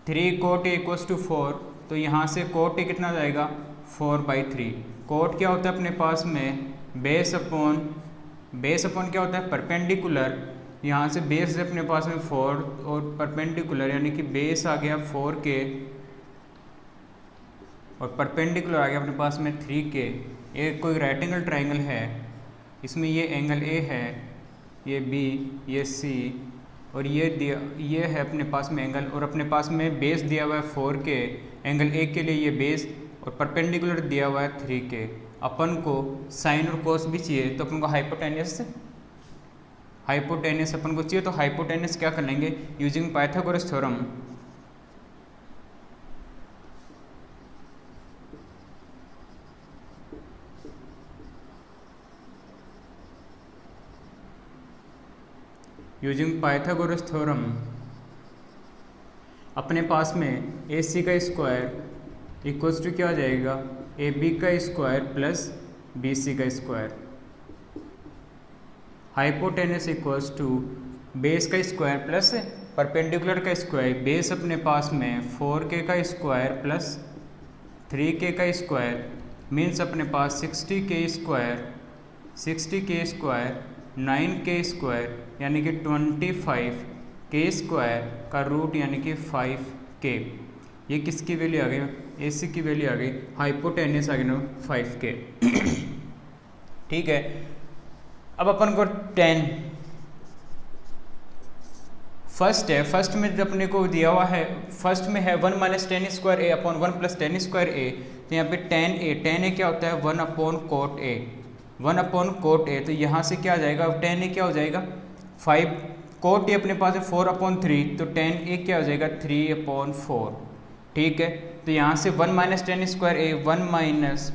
3 कोट a इक्वल्स टू 4, तो यहाँ से कोट a कितना जाएगा 4/3। कोट क्या होता है अपने पास में बेस अपॉन क्या होता है परपेंडिकुलर, यहाँ से बेस है अपने पास में 4 और परपेंडिकुलर यानी कि बेस आ गया 4 के और परपेंडिकुलर आ गया अपने पास में 3k। ये कोई राइट एंगल ट्राइंगल है, इसमें ये एंगल A है, ये B, ये C और ये है अपने पास में एंगल, और अपने पास में बेस दिया हुआ है 4k, एंगल A के लिए ये बेस, और परपेंडिकुलर दिया हुआ है 3k। अपन को साइन और कोस भी चाहिए, तो अपन को हाइपोटेनियस अपन को चाहिए, तो हाइपोटेनियस क्या कर लेंगे, using Pythagoras theorem. Using Pythagoras theorem अपने पास में ए सी का स्क्वायर इक्वल्स टू क्या आ जाएगा, ए बी का स्क्वायर प्लस बी सी का square. Hypotenuse equals to base का स्क्वायर प्लस परपेंडिकुलर का स्क्वायर। बेस अपने पास में 4k का स्क्वायर प्लस 3k का स्क्वायर मीन्स अपने पास 60k स्क्वायर 9k स्क्वायर यानी कि 25k स्क्वायर का रूट यानी कि 5k। ये किसकी वैल्यू आ गई, AC की वैल्यू आ गई, हाइपोटेनस आ गई ना 5k। ठीक है, अब अपन को 10 फर्स्ट है, फर्स्ट में जब अपने को दिया हुआ है, फर्स्ट में है 1 minus tan square A upon 1 plus tan square ए, तो यहाँ पे टेन ए क्या होता है 1 upon cot A, 1 upon cot A, तो यहाँ से क्या आ जाएगा, टेन ए क्या हो जाएगा 5, कोट ए अपने पास है 4 अपॉन 3, तो टेन ए क्या हो जाएगा 3 अपॉन 4। ठीक है, तो यहाँ से 1 minus tan square A 1 minus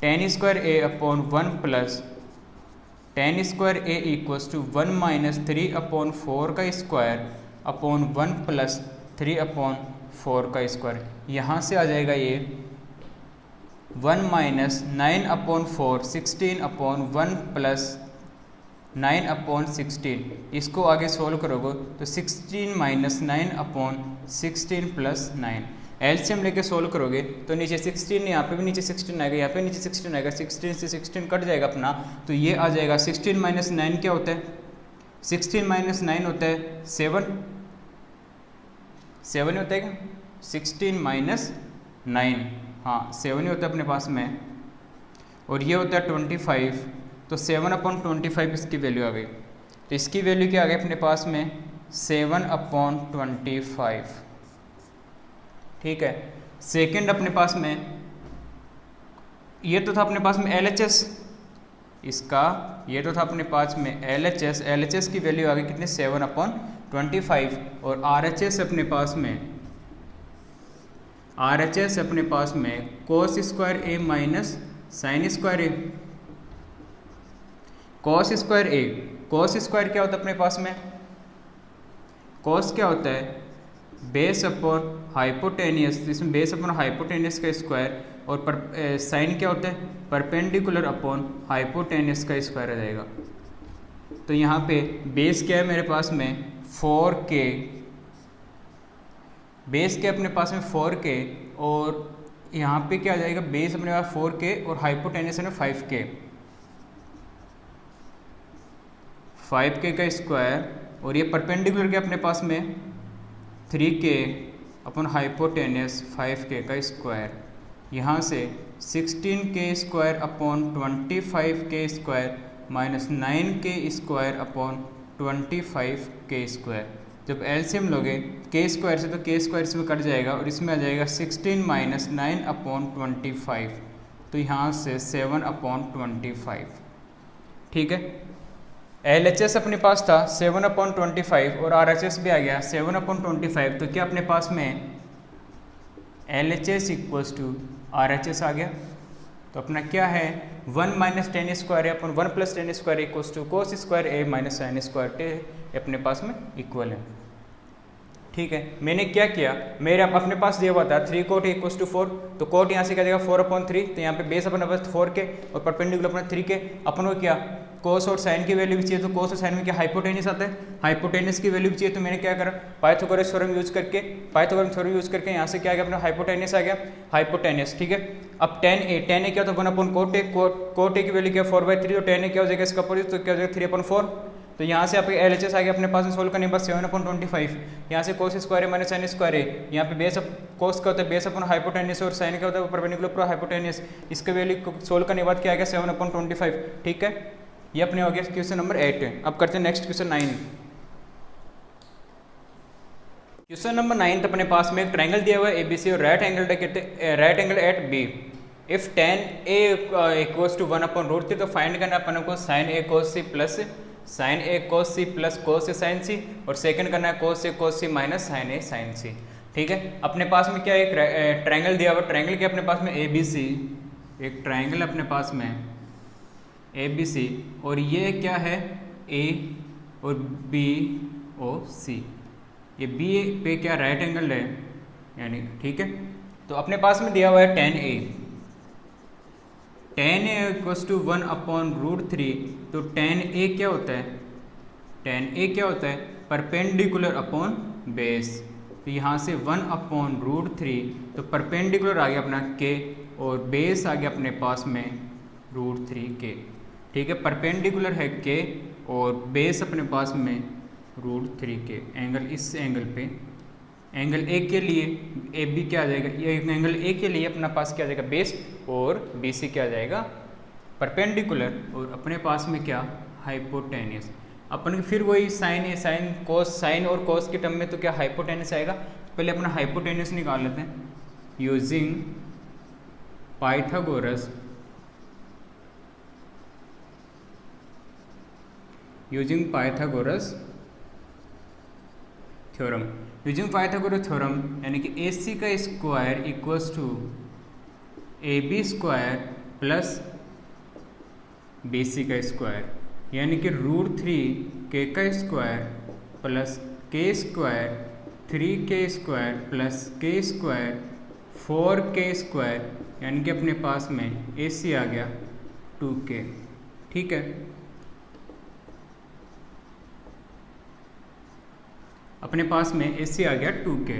tan square A upon 1 plus tan square A equals to 1 minus 3 upon 4 का स्क्वायर अपॉन 1 प्लस 3 अपॉन 4 का स्क्वायर। यहाँ से आ जाएगा ये 1 minus 9 upon 4 16 upon 1 plus 9 upon 16। इसको आगे सोल्व करोगे तो 16 माइनस 9 अपॉन 16 प्लस 9। एलसीएम लेके सोल्व करोगे तो नीचे 16, यहाँ पे भी नीचे 16 आएगा, यहाँ पे नीचे 16 आएगा, 16 से 16 कट जाएगा अपना, तो ये आ जाएगा 16 माइनस 9 क्या होता है, 16 माइनस 9 होता है 7 ही होता है क्या, 16 माइनस 9 हाँ 7 ही होता है अपने पास में, और ये होता है 25, तो 7 अपॉन 25 इसकी वैल्यू आ गई। तो इसकी वैल्यू क्या आ गई अपने पास में 7 अपॉन 25। ठीक है, सेकंड अपने पास में ये तो था अपने पास में LHS इसका, ये तो था अपने पास में LHS की वैल्यू आ गई कितने 7 अपॉन 25, और RHS अपने पास में कोस square A minus sine square A. Cos square क्या होता है अपने पास में, कोस क्या होता है बेस अपॉन हाइपोटेनियस, इसमें बेस अपॉन हाइपोटेनियस का स्क्वायर, और साइन क्या होता है परपेंडिकुलर अपॉन हाइपोटेनियस का स्क्वायर आ जाएगा। तो यहाँ पे बेस क्या है मेरे पास में 4k, बेस क्या अपने पास में 4k, और यहाँ पे क्या आ जाएगा बेस अपने पास 4k और हाइपोटेनियस है 5k का स्क्वायर, और ये परपेंडिकुलर क्या अपने पास में 3k अपन हाइपोटेनियस 5k का स्क्वायर। यहाँ से 16k square upon 25k square minus 9k square upon 25k square. जब एलसीएम लोगे k स्क्वायर से तो k स्क्वायर इसमें कट जाएगा, और इसमें आ जाएगा 16 माइनस 9 अपॉन 25, तो यहाँ से 7 अपॉन 25। ठीक है, LHS अपने पास था 7 अपॉन 25 और RHS भी आ गया 7 अपॉन 25, तो क्या अपने पास में LHS इक्वल्स टू RHS आ गया। तो अपना क्या है 1 माइनस टेन स्क्वायर है अपन 1 plus tan square equals to cos square A minus sine square A अपने पास में इक्वल है। ठीक है, मैंने क्या किया, मेरे अपने पास दिया हुआ था 3 कोट इक्वल्स टू 4, तो कोट यहाँ से क्या देगा 4 अपॉन 3, तो यहाँ पे बेस अपना बस 4k और परपेंडिकुलर अपना 3k। अपन को क्या कोस और साइन की वैल्यू भी चाहिए, तो कोस और साइन में क्या हाइपोटेनियस आता है, हाइपोटेनियस की वैल्यू भी चाहिए, तो मैंने क्या करा पाइथागोरस थ्योरम यूज करके यहाँ से क्या आ गया अपना हाइपोटेनियस आ गया, हाइपोटेनियस। ठीक है, अब टेन ए क्या होता है 1 अपॉन कोट ए की वैल्यू क्या 4/3, तो टेन ए क्या हो जाएगा इसका अपोजिट, तो क्या हो जाएगा 3 अपॉन 4। तो यहाँ से आपके LHS आ गया अपने पास में, सोल्व करने के बाद 7/25, यहाँ से कोस स्क्वायर है माइनस साइन स्क्वायर है, यहाँ पे बेस कोस का होता है बेस अपन हाइपोटेन्यूस और साइन का होता है परपेंडिकुलर प्रो हाइपोटेन्यूस, इसका वैल्यू सोल्व करने के बाद क्या आ गया 7/25। ठीक है, ये अपने हो गया क्वेश्चन नंबर 8। अब करते हैं नेक्स्ट क्वेश्चन 9। क्वेश्चन नंबर 9 अपने पास में एक ट्रायंगल दिया हुआ है ABC और right angle at B। If tan A equals to 1/√3, तो फाइंड करना अपन को sin A cos C plus sin A cos C plus cos A sin C, और सेकंड करना है cos A cos C minus sin A sin C। ठीक है, अपने पास में क्या एक ट्रायंगल दिया हुआ, ट्रायंगल के अपने पास में ABC, एक ट्रायंगल अपने पास में ABC, और ये क्या है A और B O C, ये B पे क्या राइट एंगल है यानी। ठीक है, तो अपने पास में दिया हुआ है tan A इक्वल्स टू 1/√3, तो tan A क्या होता है, tan A क्या होता है परपेंडिकुलर अपॉन बेस, तो यहाँ से 1/√3, तो परपेंडिकुलर आ गया अपना K और बेस आ गया अपने पास में √3K। ठीक है, परपेंडिकुलर है K और बेस अपने पास में √3K। एंगल इस एंगल पे एंगल ए के लिए AB क्या आ जाएगा, ये एंगल ए के लिए अपना पास क्या आ जाएगा बेस, और BC क्या आ जाएगा परपेंडिकुलर, और अपने पास में क्या हाइपोटेन्यूस। अपन फिर वही साइन और कोस के टर्म में तो क्या हाइपोटेन्यूस आएगा। पहले अपना हाइपोटेन्यूस निकाल लेते हैं using Pythagoras theorem. Using Pythagoras theorem यानी कि AC का square equals to AB square plus BC का स्क्वायर, यानी कि √3K का square plus K square 3K square plus K square 4K square, यानी कि अपने पास में AC आ गया 2K। ठीक है, अपने पास में AC आ गया 2K,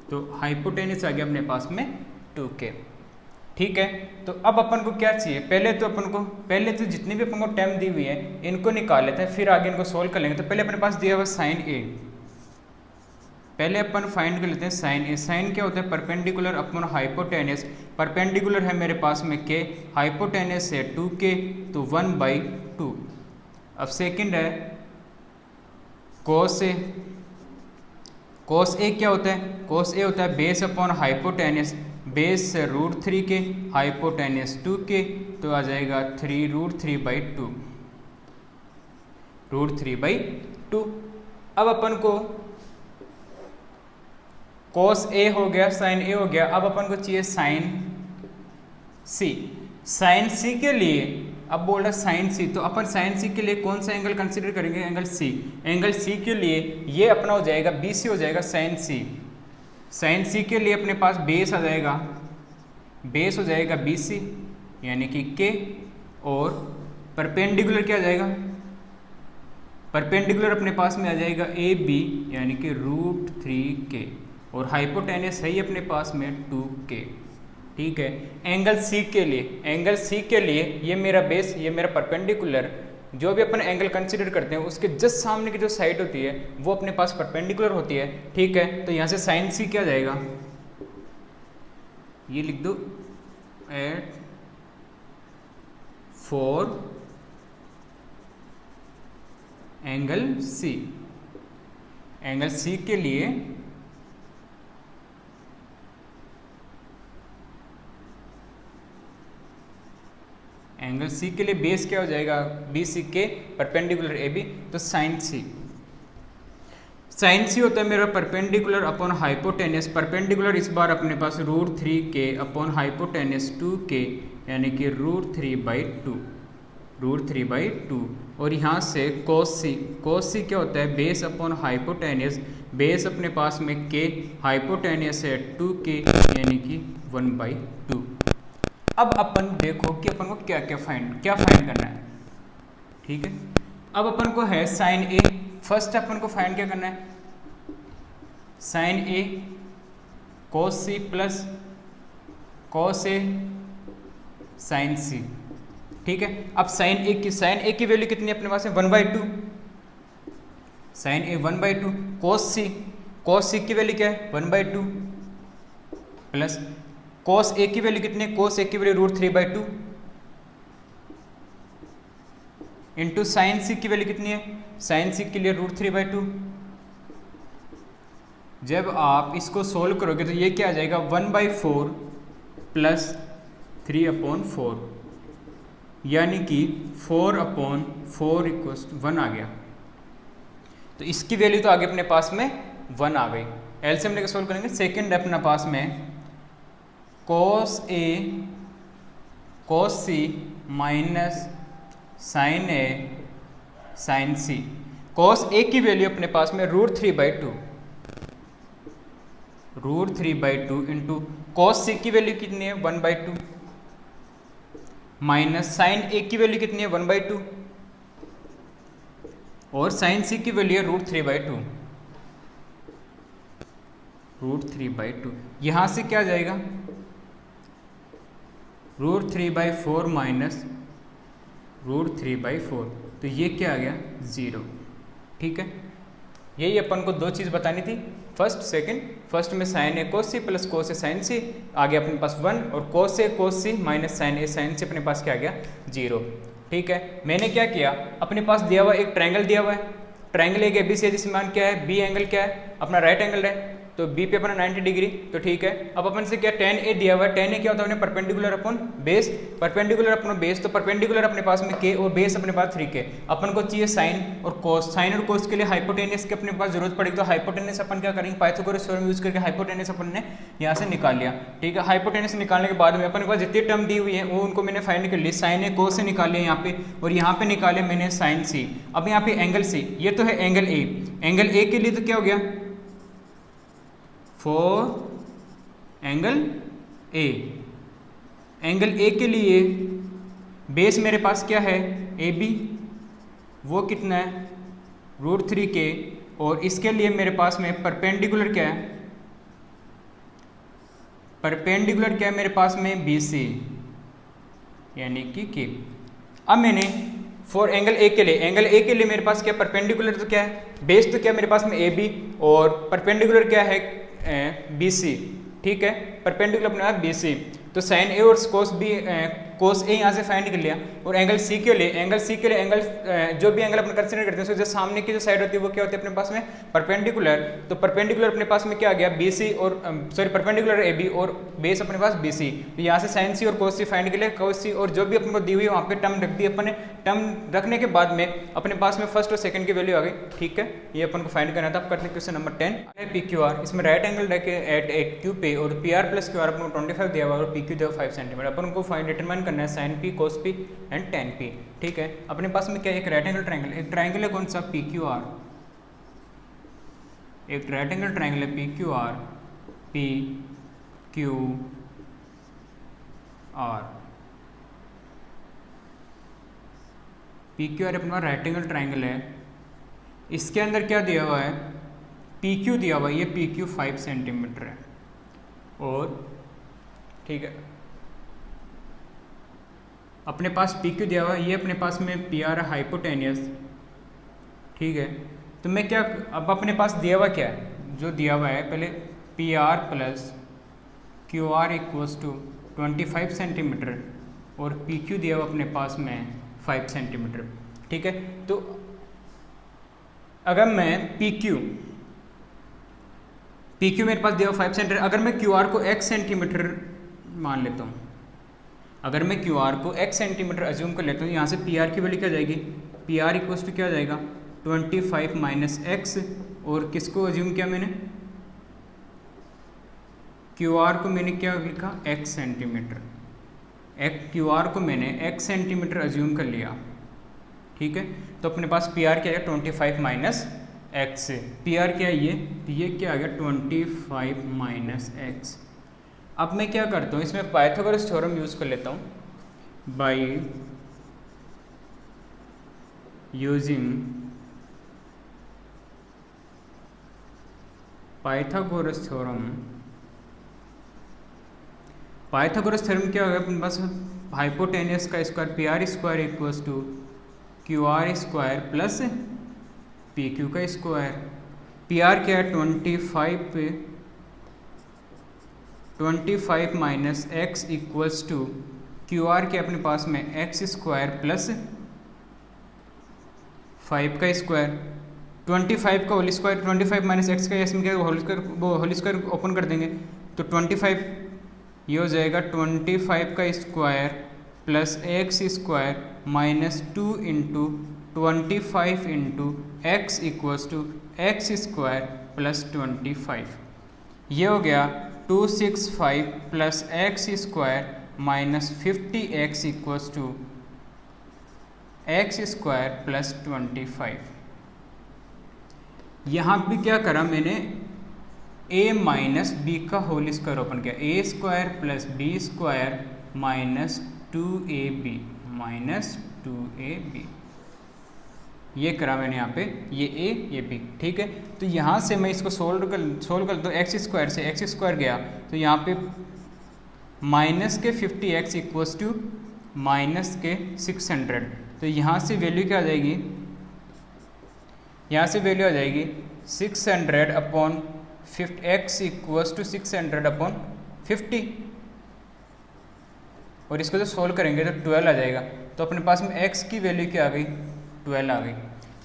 तो हाइपोटेन्यूस आ गया अपने पास में 2K। ठीक है, तो अब अपन को क्या चाहिए, पहले तो जितनी भी अपन को टर्म दी हुई है इनको निकाल लेते हैं, फिर आगे इनको सोल्व कर लेंगे। तो पहले अपने पास दिया हुआ sin A, पहले अपन फाइंड कर लेते हैं sin A। sin क्या होता है परपेंडिकुलर अपॉन हाइपोटेन्यूस, परपेंडिकुलर है मेरे पास में K, हाइपोटेन्यूस है 2K, तो 1/2। अब सेकंड है cos A क्या होता है, cos A होता है base upon hypotenuse, base √3K, hypotenuse 2K, तो आ जाएगा 3√3/2, √3/2। अब अपन को cos A हो गया, sin A हो गया, अब अपन को चाहिए sin C के लिए। अब बोल रहा sin C, तो अपन sin C के लिए कौन सा एंगल कंसीडर करेंगे, एंगल C। एंगल C के लिए ये अपना हो जाएगा BC हो जाएगा sin C के लिए अपने पास बेस आ जाएगा, बेस हो जाएगा BC यानी कि K, और परपेंडिकुलर क्या आ जाएगा, परपेंडिकुलर अपने पास में आ जाएगा AB यानी कि √3K, और हाइपोटेन्यूस है ही अपने पास में 2K। ठीक है, एंगल C के लिए ये मेरा बेस, ये मेरा परपेंडिकुलर, जो भी अपन एंगल कंसीडर करते हैं उसके जस्ट सामने की जो साइड होती है वो अपने पास परपेंडिकुलर होती है। ठीक है, तो यहाँ से sin C क्या जाएगा, ये लिख दो एट 4 एंगल C के लिए एंगल C के लिए बेस क्या हो जाएगा BCK, परपेंडिकुलर AB, तो sin C होता है मेरा परपेंडिकुलर अपॉन हाइपोटेन्यूस, परपेंडिकुलर इस बार अपने पास √3K अपॉन हाइपोटेन्यूस 2K, यानी कि √3/2, और यहाँ से cos C क्या होता है बेस अपॉन हाइपोटेन्यूस, बेस अपने पास में K, हाइपोटेन्यूस है 2K यानी कि 1/2। अब अपन देखो कि अपन को क्या फाइंड करना है। ठीक है, अब अपन को है sin A, फर्स्ट अपन को फाइंड क्या करना है, sin A cos C plus cos A sin C। ठीक है। अब साइन ए की वैल्यू कितनी है अपने पास है 1/2, साइन ए 1/2। कॉस सी की वैल्यू क्या है 1/2 प्लस कॉस ए की वैल्यू कितनी है, कॉस ए की वैल्यू √3/2 इंटू साइन सी की वैल्यू कितनी है, साइन सी के लिए √3/2। जब आप इसको सोल्व करोगे तो ये क्या आ जाएगा 1/4 प्लस 3/4, यानी कि 4/4 = 1 आ गया। तो इसकी वैल्यू तो आगे अपने पास में 1 आ गई। एलसीएम लेकर सोल्व करेंगे। सेकंड अपने पास में cos A cos C minus sine A sine C। cos A की वैल्यू अपने पास में √3/2 इंटू cos C की वैल्यू कितनी है 1/2 माइनस साइन A की वैल्यू कितनी है 1/2 और साइन C की वैल्यू है √3/2। यहां से क्या आ जाएगा √3/4 माइनस √3/4, तो ये क्या आ गया 0। ठीक है, यही अपन को दो चीज़ बतानी थी, फर्स्ट सेकंड। फर्स्ट में साइन ए कोस सी प्लस कोस ए साइन सी, आगे अपने पास 1, और कोस ए कोस सी माइनस साइन ए साइन सी अपने पास क्या आ गया 0। ठीक है, मैंने क्या किया, अपने पास दिया हुआ एक ट्रायंगल दिया हुआ है, ट्रायंगल एक एबीसी है जिसमें मान क्या है बी एंगल क्या है अपना राइट एंगल है, तो बी पे अपना 90 डिग्री। तो ठीक है, अब अपन से क्या tan ए दिया हुआ है, tan ए क्या होता है अपने perpendicular upon base, perpendicular upon base, तो परपेंडिकुलर अपने पास में k और बेस अपने पास 3k। अपन को चाहिए साइन और कोस, साइन और कोस के लिए हाइपोटेनियस की अपने पास जरूरत पड़ेगी, तो हाइपोटेनियस अपन क्या करेंगे पाइथागोरस थ्योरम यूज करके हाइपोटेनियस अपन ने यहाँ से निकाल लिया। ठीक है, हाइपोटेनियस निकालने के बाद में अपन के पास जितनी टर्म दी हुई है वो उनको मैंने फाइंड कर ली, साइन ए कोस से निकाल लिया यहाँ पे, और यहाँ पे निकाले मैंने साइन सी। अब यहाँ पे एंगल सी, ये तो है एंगल ए, एंगल ए के लिए तो क्या हो गया 4 एंगल ए, एंगल ए के लिए बेस मेरे पास क्या है ए बी, वो कितना है √3k, और इसके लिए मेरे पास में परपेंडिकुलर क्या है, परपेंडिकुलर क्या है मेरे पास में BC यानी कि k। अब मैंने फॉर एंगल ए के लिए, एंगल ए के लिए मेरे पास क्या परपेंडिकुलर तो क्या है बेस तो क्या मेरे पास में AB, और परपेंडिकुलर क्या है BC। ठीक है, परपेंडिकुलर अपने पास BC, तो साइन ए और कोस ए यहाँ से फाइंड कर लिया। और एंगल सी के लिए, एंगल जो भी एंगल अपन कंसीडर करते हैं उसके जो सामने की जो साइड होती है वो क्या होती है अपने पास में परपेंडिकुलर, तो परपेंडिकुलर अपने पास में क्या आ गया BC और सॉरी परपेंडिकुलर AB और बेस अपने पास BC। तो यहाँ से साइन सी और कोस सी फाइंड कर लिया, कोस सी और जो भी अपन को दी हुई वहाँ पे टर्म रख दी अपन ने, टर्म रखने के बाद में अपने पास में फर्स्ट और सेकंड की वैल्यू आ गई। ठीक है, ये अपन को फाइंड करना था। अब करते हैं क्वेश्चन नंबर 10। PQR, इसमें राइट एंगल रखे एट एक क्यू पे, और PR प्लस QR अपन को 25 दिया हुआ और PQ दिया 5 सेंटीमीटर। अपन को फाइंड डिटरमाइन करना है sine P cos P and tan P। ठीक है, अपने पास में क्या एक राइट एंगल ट्रायंगल, एक ट्रायंगल है कौन सा PQR, एक राइट एंगल ट्रायंगल है PQR, PQR अपना राइट एंगल ट्रायंगल है। इसके अंदर क्या दिया हुआ है PQ दिया हुआ है, ये PQ 5 सेंटीमीटर है, और ठीक है अपने पास PQ दिया हुआ है, ये अपने पास में PR है हाइपोटेनियस। ठीक है, तो मैं क्या, अब अपने पास दिया हुआ क्या है, जो दिया हुआ है पहले PR प्लस QR = 25 सेंटीमीटर, और PQ दिया हुआ अपने पास में 5 सेंटीमीटर। ठीक है, तो अगर मैं PQ मेरे पास दिया हुआ 5 सेंटीमीटर, अगर मैं QR को x सेंटीमीटर मान लेता हूँ, अगर मैं QR को x सेंटीमीटर अज्यूम कर लेता हूँ, यहाँ से PR की वैल्यू क्या जाएगी, PR = क्या जाएगा 25 माइनस x, और किसको अज्यूम किया मैंने QR को मैंने क्या लिखा x सेंटीमीटर, QR को मैंने x सेंटीमीटर अज्यूम कर लिया। ठीक है, तो अपने पास PR क्या है 25 माइनस x, PR क्या है ये क्या आ गया 25 माइनस x। अब मैं क्या करता हूँ, इसमें पाइथागोरस थ्योरम यूज़ कर लेता हूँ, by using Pythagoras theorem. Pythagoras theorem क्या होगा अपने पास हाइपोटेनियस का square P R square equals to Q R square plus P Q का स्क्वायर। पी आर क्या है 25 minus X equals to Q R के अपने पास में एक्स स्क्वायर प्लस 5 का स्क्वायर। 25 का होल स्क्वायर 25 माइनस एक्स का इसमें क्या होल स्क्वायर ओपन कर देंगे तो 25 ये हो जाएगा 25 का square plus X square minus 2 into 25 into X equals to X square plus 25। ये हो गया 265 plus X square minus 50 X equals to X square plus 25। यहाँ भी क्या करा मैंने a माइनस बी का होल स्क्वायर ओपन किया A square plus B square minus 2ab minus 2ab ये करा मैंने यहाँ पे ये a ये b ठीक है। तो यहाँ से मैं इसको सोल्व कर दो एक्स स्क्वायर से एक्स स्क्वायर गया तो यहाँ पे माइनस के 50x इक्वल्स टू माइनस के 600। तो यहाँ से वैल्यू क्या आ जाएगी यहाँ से वैल्यू आ जाएगी 600 upon 50x equals to 600 upon 50 और इसको जब सोल्व करेंगे तो 12 आ जाएगा। तो अपने पास में x की वैल्यू क्या आ गई 12 आ गई।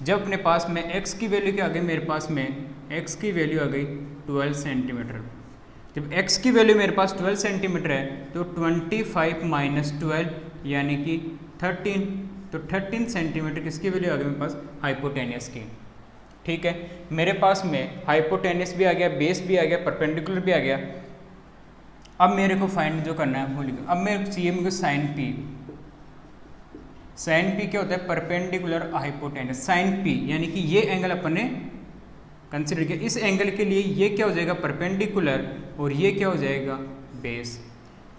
जब अपने पास में x की वैल्यू क्या आ गई मेरे पास में x की वैल्यू आ गई 12 सेंटीमीटर। जब x की वैल्यू मेरे पास 12 सेंटीमीटर है तो 25 माइनस 12 यानी कि 13 तो 13 सेंटीमीटर किसकी वैल्यू आ गई मेरे पास हाइपोटेनियस की। ठीक है मेरे पास में हाइपोटेनियस भी आ गया बेस भी आ गया परपेंडिकुलर भी आ गया। अब मेरे को फाइंड जो करना है भूल अब मैं चाहिए मुझे साइन पी। साइन पी क्या होता है परपेंडिकुलर हाइपोटेनियस साइन पी यानी कि ये एंगल अपन ने कंसिडर किया। इस एंगल के लिए ये क्या हो जाएगा परपेंडिकुलर और ये क्या हो जाएगा बेस।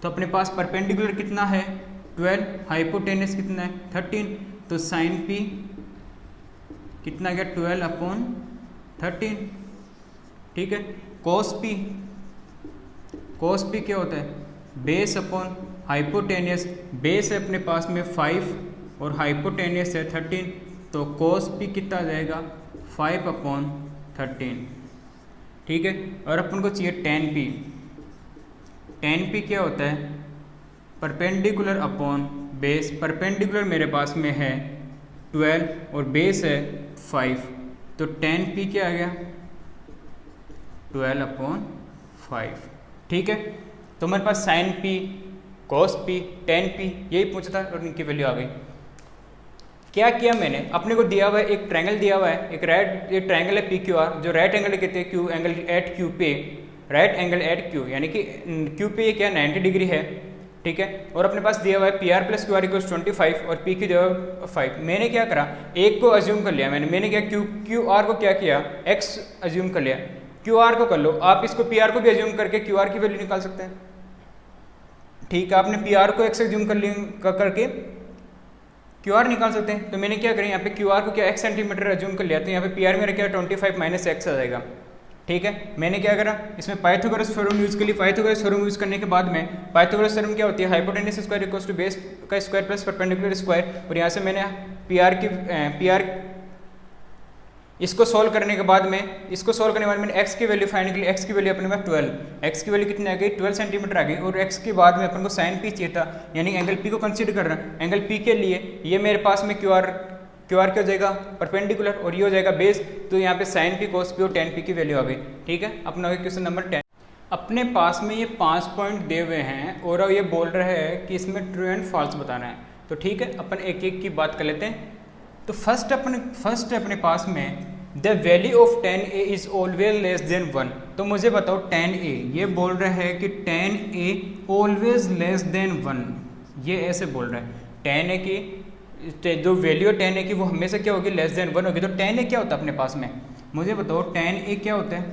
तो अपने पास परपेंडिकुलर कितना है 12 हाइपोटेनियस कितना है 13 तो साइन पी कितना गया 12 अपॉन 13 ठीक है। कोस पी क्या होता है बेस अपॉन हाइपोटेनियस बेस है अपने पास में 5 और हाइपोटेनियस है 13 तो कोस पी कितना आ जाएगा 5 अपॉन 13 ठीक है। और अपन को चाहिए टेन पी क्या होता है परपेंडिकुलर अपॉन बेस। परपेंडिकुलर मेरे पास में है 12 और बेस है 5 तो टेन पी क्या आ गया 12 अपॉन 5 ठीक है। तो हमारे पास sine P cos P tan P यही पूछा था और इनकी वैल्यू आ गई। क्या किया मैंने अपने को दिया हुआ है एक ट्रायंगल दिया हुआ है एक ट्रायंगल है पी क्यू आर जो राइट एंगल कहते हैं क्यू एंगल एट क्यू पे राइट एंगल एट क्यू यानी कि क्यू पे ये क्या 90 डिग्री है ठीक है। और अपने पास दिया हुआ है P R plus Q R equals 25 और पी क्यू दिया हुआ 5। मैंने क्या करा एक को अज्यूम कर लिया मैंने क्या क्यू आर को क्या किया एक्स अज्यूम कर लिया। क्यू आर को कर लो आप इसको पी आर को भी अज्यूम करके क्यू आर की वैल्यू निकाल सकते हैं ठीक है। आपने पी आर को एक्स अज्यूम करके क्यू आर निकाल सकते हैं। तो मैंने क्या करें यहाँ पे क्यू आर को क्या एक्स सेंटीमीटर अज्यूम कर लिया तो यहाँ पे पी आर मेरा क्या 25 माइनस एक्स आ जाएगा ठीक है। मैंने क्या करा इसमें पाइथागोरस थ्योरम यूज कर ली। पाइथागोरस थ्योरम यूज करने के बाद में पाइथागोरस थ्योरम क्या होती है hypotenuse square equals to base का स्क्वायर प्लस परपेंडिकुलर स्क्वायर। और यहाँ से मैंने पी आर इसको सोल्व करने के बाद में मैंने एक्स की वैल्यू फाइंड की। एक्स की वैल्यू अपने पास 12 एक्स की वैल्यू कितनी आ गई 12 सेंटीमीटर आ गई। और एक्स के बाद में अपन को साइन पी चाहिए था यानी एंगल पी को कंसीडर कर रहा है। एंगल पी के लिए ये मेरे पास में क्यू आर क्या हो जाएगा परपेंडिकुलर और ये हो जाएगा बेस। तो यहाँ पे साइन पी कोस पी और टेन पी की वैल्यू आ गई ठीक है। अपना हो गया क्वेश्चन नंबर 10। अपने पास में ये 5 पॉइंट दिए हुए हैं और ये बोल रहे हैं कि इसमें ट्रू एंड फॉल्स बताना है। तो ठीक है अपन एक एक की बात कर लेते हैं। तो फर्स्ट अपने पास में the value of 10a is always less than 1। तो मुझे बताओ 10a ये बोल रहे हैं कि 10a ऑलवेज लेस देन 1 ये ऐसे बोल रहे हैं 10a की जो वैल्यू 10a की वो हमेशा क्या होगी लेस देन 1 होगी। तो 10a क्या होता है अपने पास में मुझे बताओ 10a क्या होता है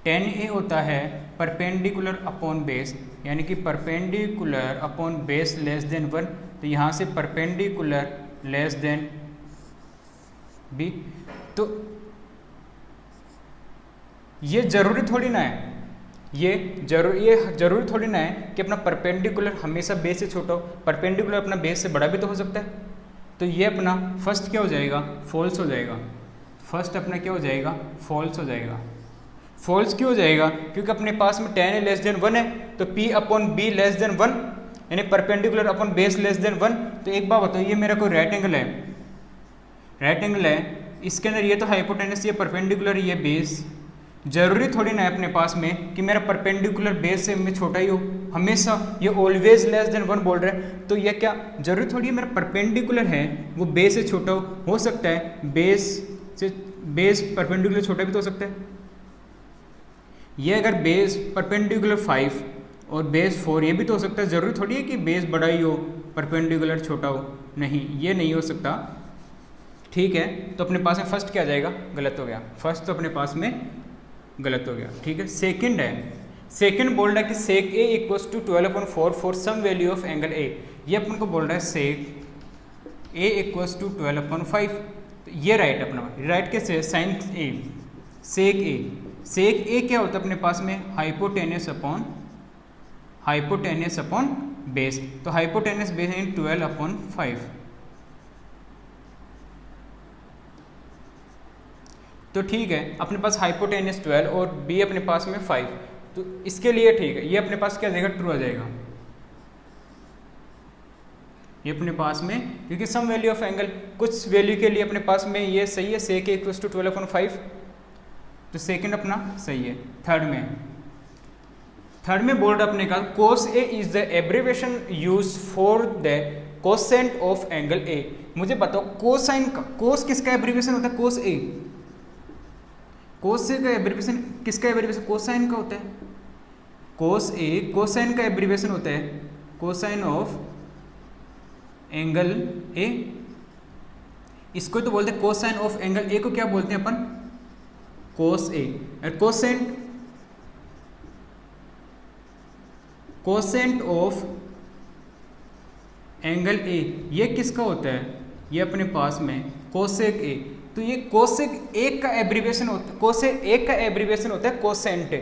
10a होता है परपेंडिकुलर अपॉन बेस यानी कि perpendicular upon base less than 1। तो यहाँ से परपेंडिकुलर लेस देन b। तो ये जरूरी थोड़ी ना है ये जरूरी थोड़ी ना है कि अपना परपेंडिकुलर हमेशा बेस से छोटा हो, परपेंडिकुलर अपना बेस से बड़ा भी तो हो सकता है। तो ये अपना फर्स्ट क्या हो जाएगा, फॉल्स हो जाएगा। फर्स्ट अपना क्या हो जाएगा, फॉल्स हो जाएगा। फॉल्स क्यों हो जाएगा, क्योंकि अपने पास में tan a लेस देन 1 है, तो p upon b less than 1 यानी perpendicular upon base less than 1। तो एक बात बताओ, ये मेरा कोई राइट एंगल है, राइट एंगल है, इसके अंदर ये तो हाइपोटेनस, ये परपेंडिकुलर, ये बेस। जरूरी थोड़ी ना है अपने पास में कि मेरा परपेंडिकुलर बेस से में छोटा ही हो हमेशा, ये ऑलवेज लेस देन 1 बोल रहा है। तो ये क्या जरूरी थोड़ी है मेरा परपेंडिकुलर है वो बेस से छोटा हो सकता है बेस से, बेस परपेंडिकुलर छोटा भी तो हो सकता है। ये अगर बेस परपेंडिकुलर 5 और बेस 4 ये भी तो हो सकता है, जरूरी थोड़ी है कि बेस बड़ा ही हो परपेंडिकुलर छोटा हो, नहीं ये नहीं हो सकता। ठीक है, तो अपने पास में फर्स्ट क्या आ जाएगा, गलत हो गया, फर्स्ट तो अपने पास में गलत हो गया। ठीक है, सेकंड है, सेकंड बोल रहा है कि sec A equals to 12/4 for some value of angle A. ये अपन को बोल रहा है सेक ए इक्वल्स टू 12/5। तो ये राइट अपना, राइट कैसे, साइन ए, सेक ए, सेक ए क्या होता है अपने पास में, हाइपोटेनस अपॉन बेस। तो हाइपोटेनस बेस इन 12/5। तो ठीक है, अपने पास हाइपोटेनस 12 और बी अपने पास में 5, तो इसके लिए ठीक है, ये अपने पास क्या आ जाएगा, ट्रू आ जाएगा ये अपने पास में, क्योंकि सम वैल्यू ऑफ एंगल कुछ वैल्यू के लिए अपने पास में ये सही है, सेक ए इक्वल्स टू 12/5। तो सेकंड अपना सही है। थर्ड में बोल रहा अपने का cos A is the abbreviation use for the cosecant of angle A. मुझे बताओ कोसाइन का, कोस किसका एब्रिविएशन होता है, कोस ए, कोस का एब्रिविएशन किसका एब्रिविएशन, कोसाइन का होता है। कोस ए कोसाइन का एब्रिविएशन होता है, कोसाइन ऑफ एंगल ए, इसको तो बोलते हैं कोसाइन ऑफ एंगल ए को क्या बोलते हैं अपन, कोस ए। और कोसेंट ऑफ एंगल ए ये किसका होता है, ये अपने पास में कोसेक ए। तो ये कोसेक एक का एब्रिविएशन होता है, कोसेक एक का एब्रिविएशन होता है कोसेंट,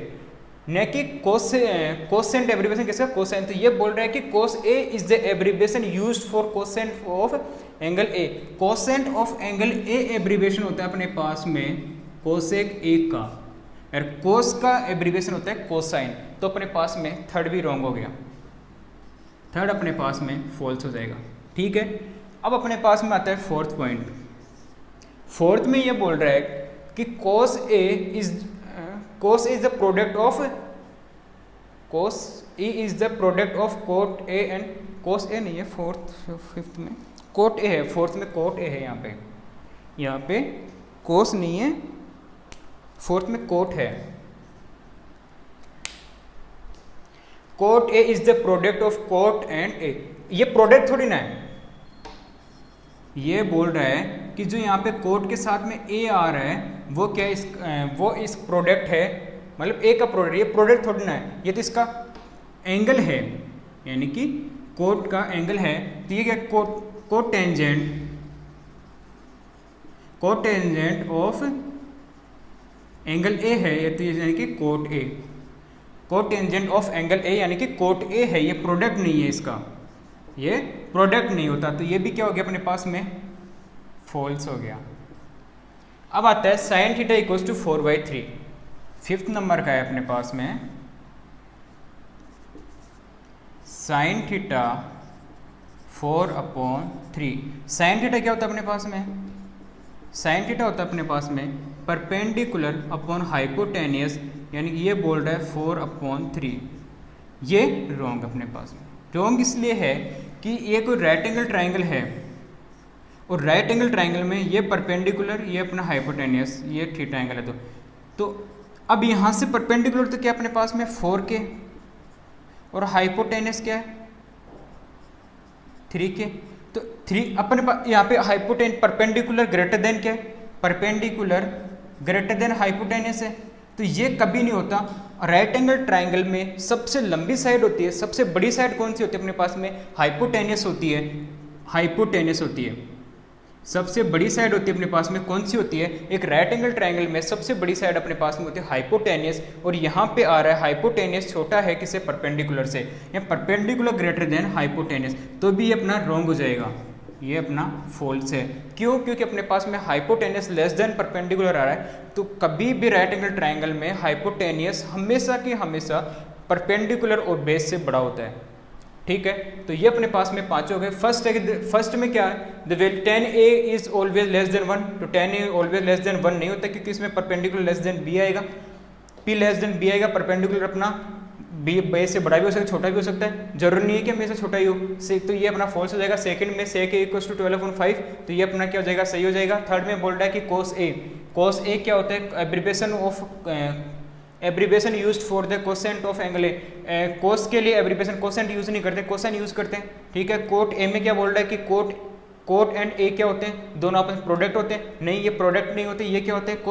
न कि कोसेंट एब्रिविएशन किसका, कोसेंट। तो ये बोल रहा है कि cos A is the abbreviation used for cosecant of angle A. Cosecant of angle A abbreviation होता है अपने पास में कोसेक ए का, और कोस का एब्रिविएशन होता है कोसाइन। तो अपने पास में थर्ड भी रॉन्ग हो गया, थर्ड अपने पास में फॉल्स हो जाएगा। ठीक है, अब अपने पास में आता है फोर्थ पॉइंट। फोर्थ में ये बोल रहा है कि cos A is the product of, cos E is the product of cot A and, cos A नहीं है फिफ्थ में, कोट ए है, फोर्थ में कोट ए है, यहाँ पे कोस नहीं है, फोर्थ में कोट है। Cot A is the product of cot and A, ये प्रोडक्ट थोड़ी ना है, ये बोल रहा है कि जो यहाँ पे कोट के साथ में ए आ रहा है वो क्या वो इस प्रोडक्ट है, मतलब ए का प्रोडक्ट, ये प्रोडक्ट थोड़ी ना है, ये तो इसका एंगल है, यानी कि कोट का एंगल है। तो ये क्या, cotangent of angle A है, ये तो यानी कि cot A, cotangent of angle A यानी कि कोट ए है, ये प्रोडक्ट नहीं है इसका, ये प्रोडक्ट नहीं होता। तो ये भी क्या हो गया अपने पास में, फॉल्स हो गया। अब आता है sine theta equals to 4/3, fifth number का है अपने पास में, साइन थीटा 4/3। साइन थीटा क्या होता है अपने पास में, साइन थीटा होता है अपने पास में परपेंडिकुलर अपॉन हाइपोटेनियस, यानी कि ये बोल रहा है 4/3। ये रॉन्ग अपने पास में, रॉन्ग इसलिए है कि ये कोई राइट एंगल ट्राइंगल है, और राइट एंगल ट्राइंगल में ये परपेंडिकुलर, ये अपना हाइपोटेनियस, ये थीटा एंगल है। तो अब यहाँ से परपेंडिकुलर तो क्या अपने पास में 4K, और हाइपोटेनियस क्या है 3K। तो 3 अपने पास यहाँ पे परपेंडिकुलर ग्रेटर देन क्या है, परपेंडिकुलर ग्रेटर देन हाइपोटेनियस है। तो ये कभी नहीं होता। राइट एंगल ट्राइंगल में सबसे लंबी साइड होती है, सबसे बड़ी साइड कौन सी होती है अपने पास में, हाइपोटेनियस होती है, हाइपोटेनियस होती है। सबसे बड़ी साइड होती है अपने पास में, कौन सी होती है, एक राइट एंगल ट्रायंगल में सबसे बड़ी साइड अपने पास में होती है हाइपोटेनियस, और यहाँ पे आ रहा है हाइपोटेनियस छोटा है किसे, परपेंडिकुलर से, या परपेंडिकुलर ग्रेटर देन हाइपोटेनियस, तो भी ये अपना रॉन्ग हो जाएगा, ये अपना फॉल्स है। क्यों, क्योंकि अपने पास में हाइपोटेनियस लेस देन परपेंडिकुलर आ रहा है, तो कभी भी राइट एंगल ट्रायंगल में हाइपोटेनियस हमेशा की हमेशा परपेंडिकुलर और बेस से बड़ा होता है। ठीक है, तो ये अपने पास में पांचों हो गए। फर्स्ट है कि फर्स्ट में क्या है, the value tan a is always less than 1, तो tan a always less than 1 नहीं होता, क्योंकि इसमें परपेंडिकुलर लेस देन b आएगा, p लेस देन b आएगा, परपेंडिकुलर अपना b से बड़ा भी हो सकता है, छोटा भी हो सकता है, जरूरी नहीं है कि हमेशा छोटा ही हो, तो ये अपना फॉल्स हो जाएगा। सेकंड में sec a इक्वल टू 12/5, तो ये अपना क्या हो जाएगा, सही हो जाएगा। थर्ड में बोल रहा है कि cos a क्या होता है, abbreviation used for the cosecant of angle A, cos के लिए एब्रीवेशन कोसेंट यूज नहीं करते, कोसाइन यूज करते हैं। ठीक है, कोट ए में क्या बोल रहा है कि कोट एंड ए क्या होते हैं, दोनों आपस में प्रोडक्ट होते हैं, नहीं ये प्रोडक्ट नहीं होते, ये क्या होते हैं,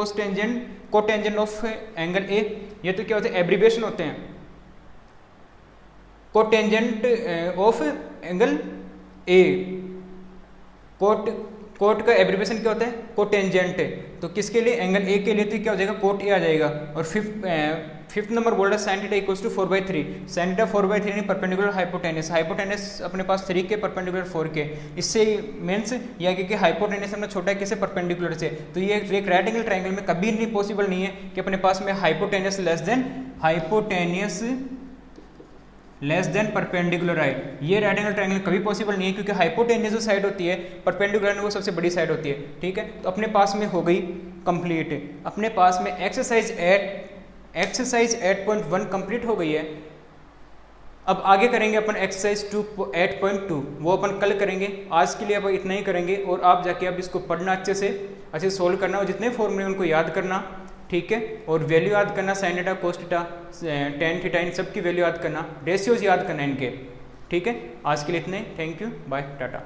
कोटेंजेंट ऑफ एंगल ए, ये तो क्या होते हैं, एब्रीवेशन होते हैं, cotangent of angle A, cot का एब्रीवेशन क्या होता है, कोटेंजेंट है, तो किसके लिए, एंगल ए के लिए, तो क्या हो जाएगा, कोट ए आ जाएगा। और फिफ्थ नंबर बोल रहा है sin theta equals to 4/3, sin theta 4/3 नहीं, परपेंडिकुलर हाइपोटेनस अपने पास 3 के, परपेंडिकुलर 4 के, इससे मीन्स यह कि हाइपोटेनस अपना छोटा है किसे, परपेंडिकुलर से, तो ये एक राइट एंगल ट्रायंगल में कभी नहीं पॉसिबल नहीं है कि अपने पास में हाइपोटेनस लेस देन परपेंडिकुलर आए, ये राइट एंगल ट्रायंगल कभी पॉसिबल नहीं है, क्योंकि हाइपोटेनियस जो साइड होती है परपेंडिकुलर वो सबसे बड़ी साइड होती है। ठीक है, तो अपने पास में हो गई कंप्लीट, अपने पास में एक्सरसाइज 8.1 कंप्लीट हो गई है। अब आगे करेंगे अपन एक्सरसाइज 8.2, वो अपन कल करेंगे, आज के लिए अब इतना ही करेंगे, और आप जाके अब इसको पढ़ना अच्छे सोल्व करना, और जितने फॉर्मूले उनको याद करना। ठीक है, और वैल्यू याद करना, sine theta, cos theta, tan theta, इन सब की वैल्यू याद करना, रेशियोज याद करना इनके। ठीक है, आज के लिए इतने, थैंक यू, बाय, टाटा।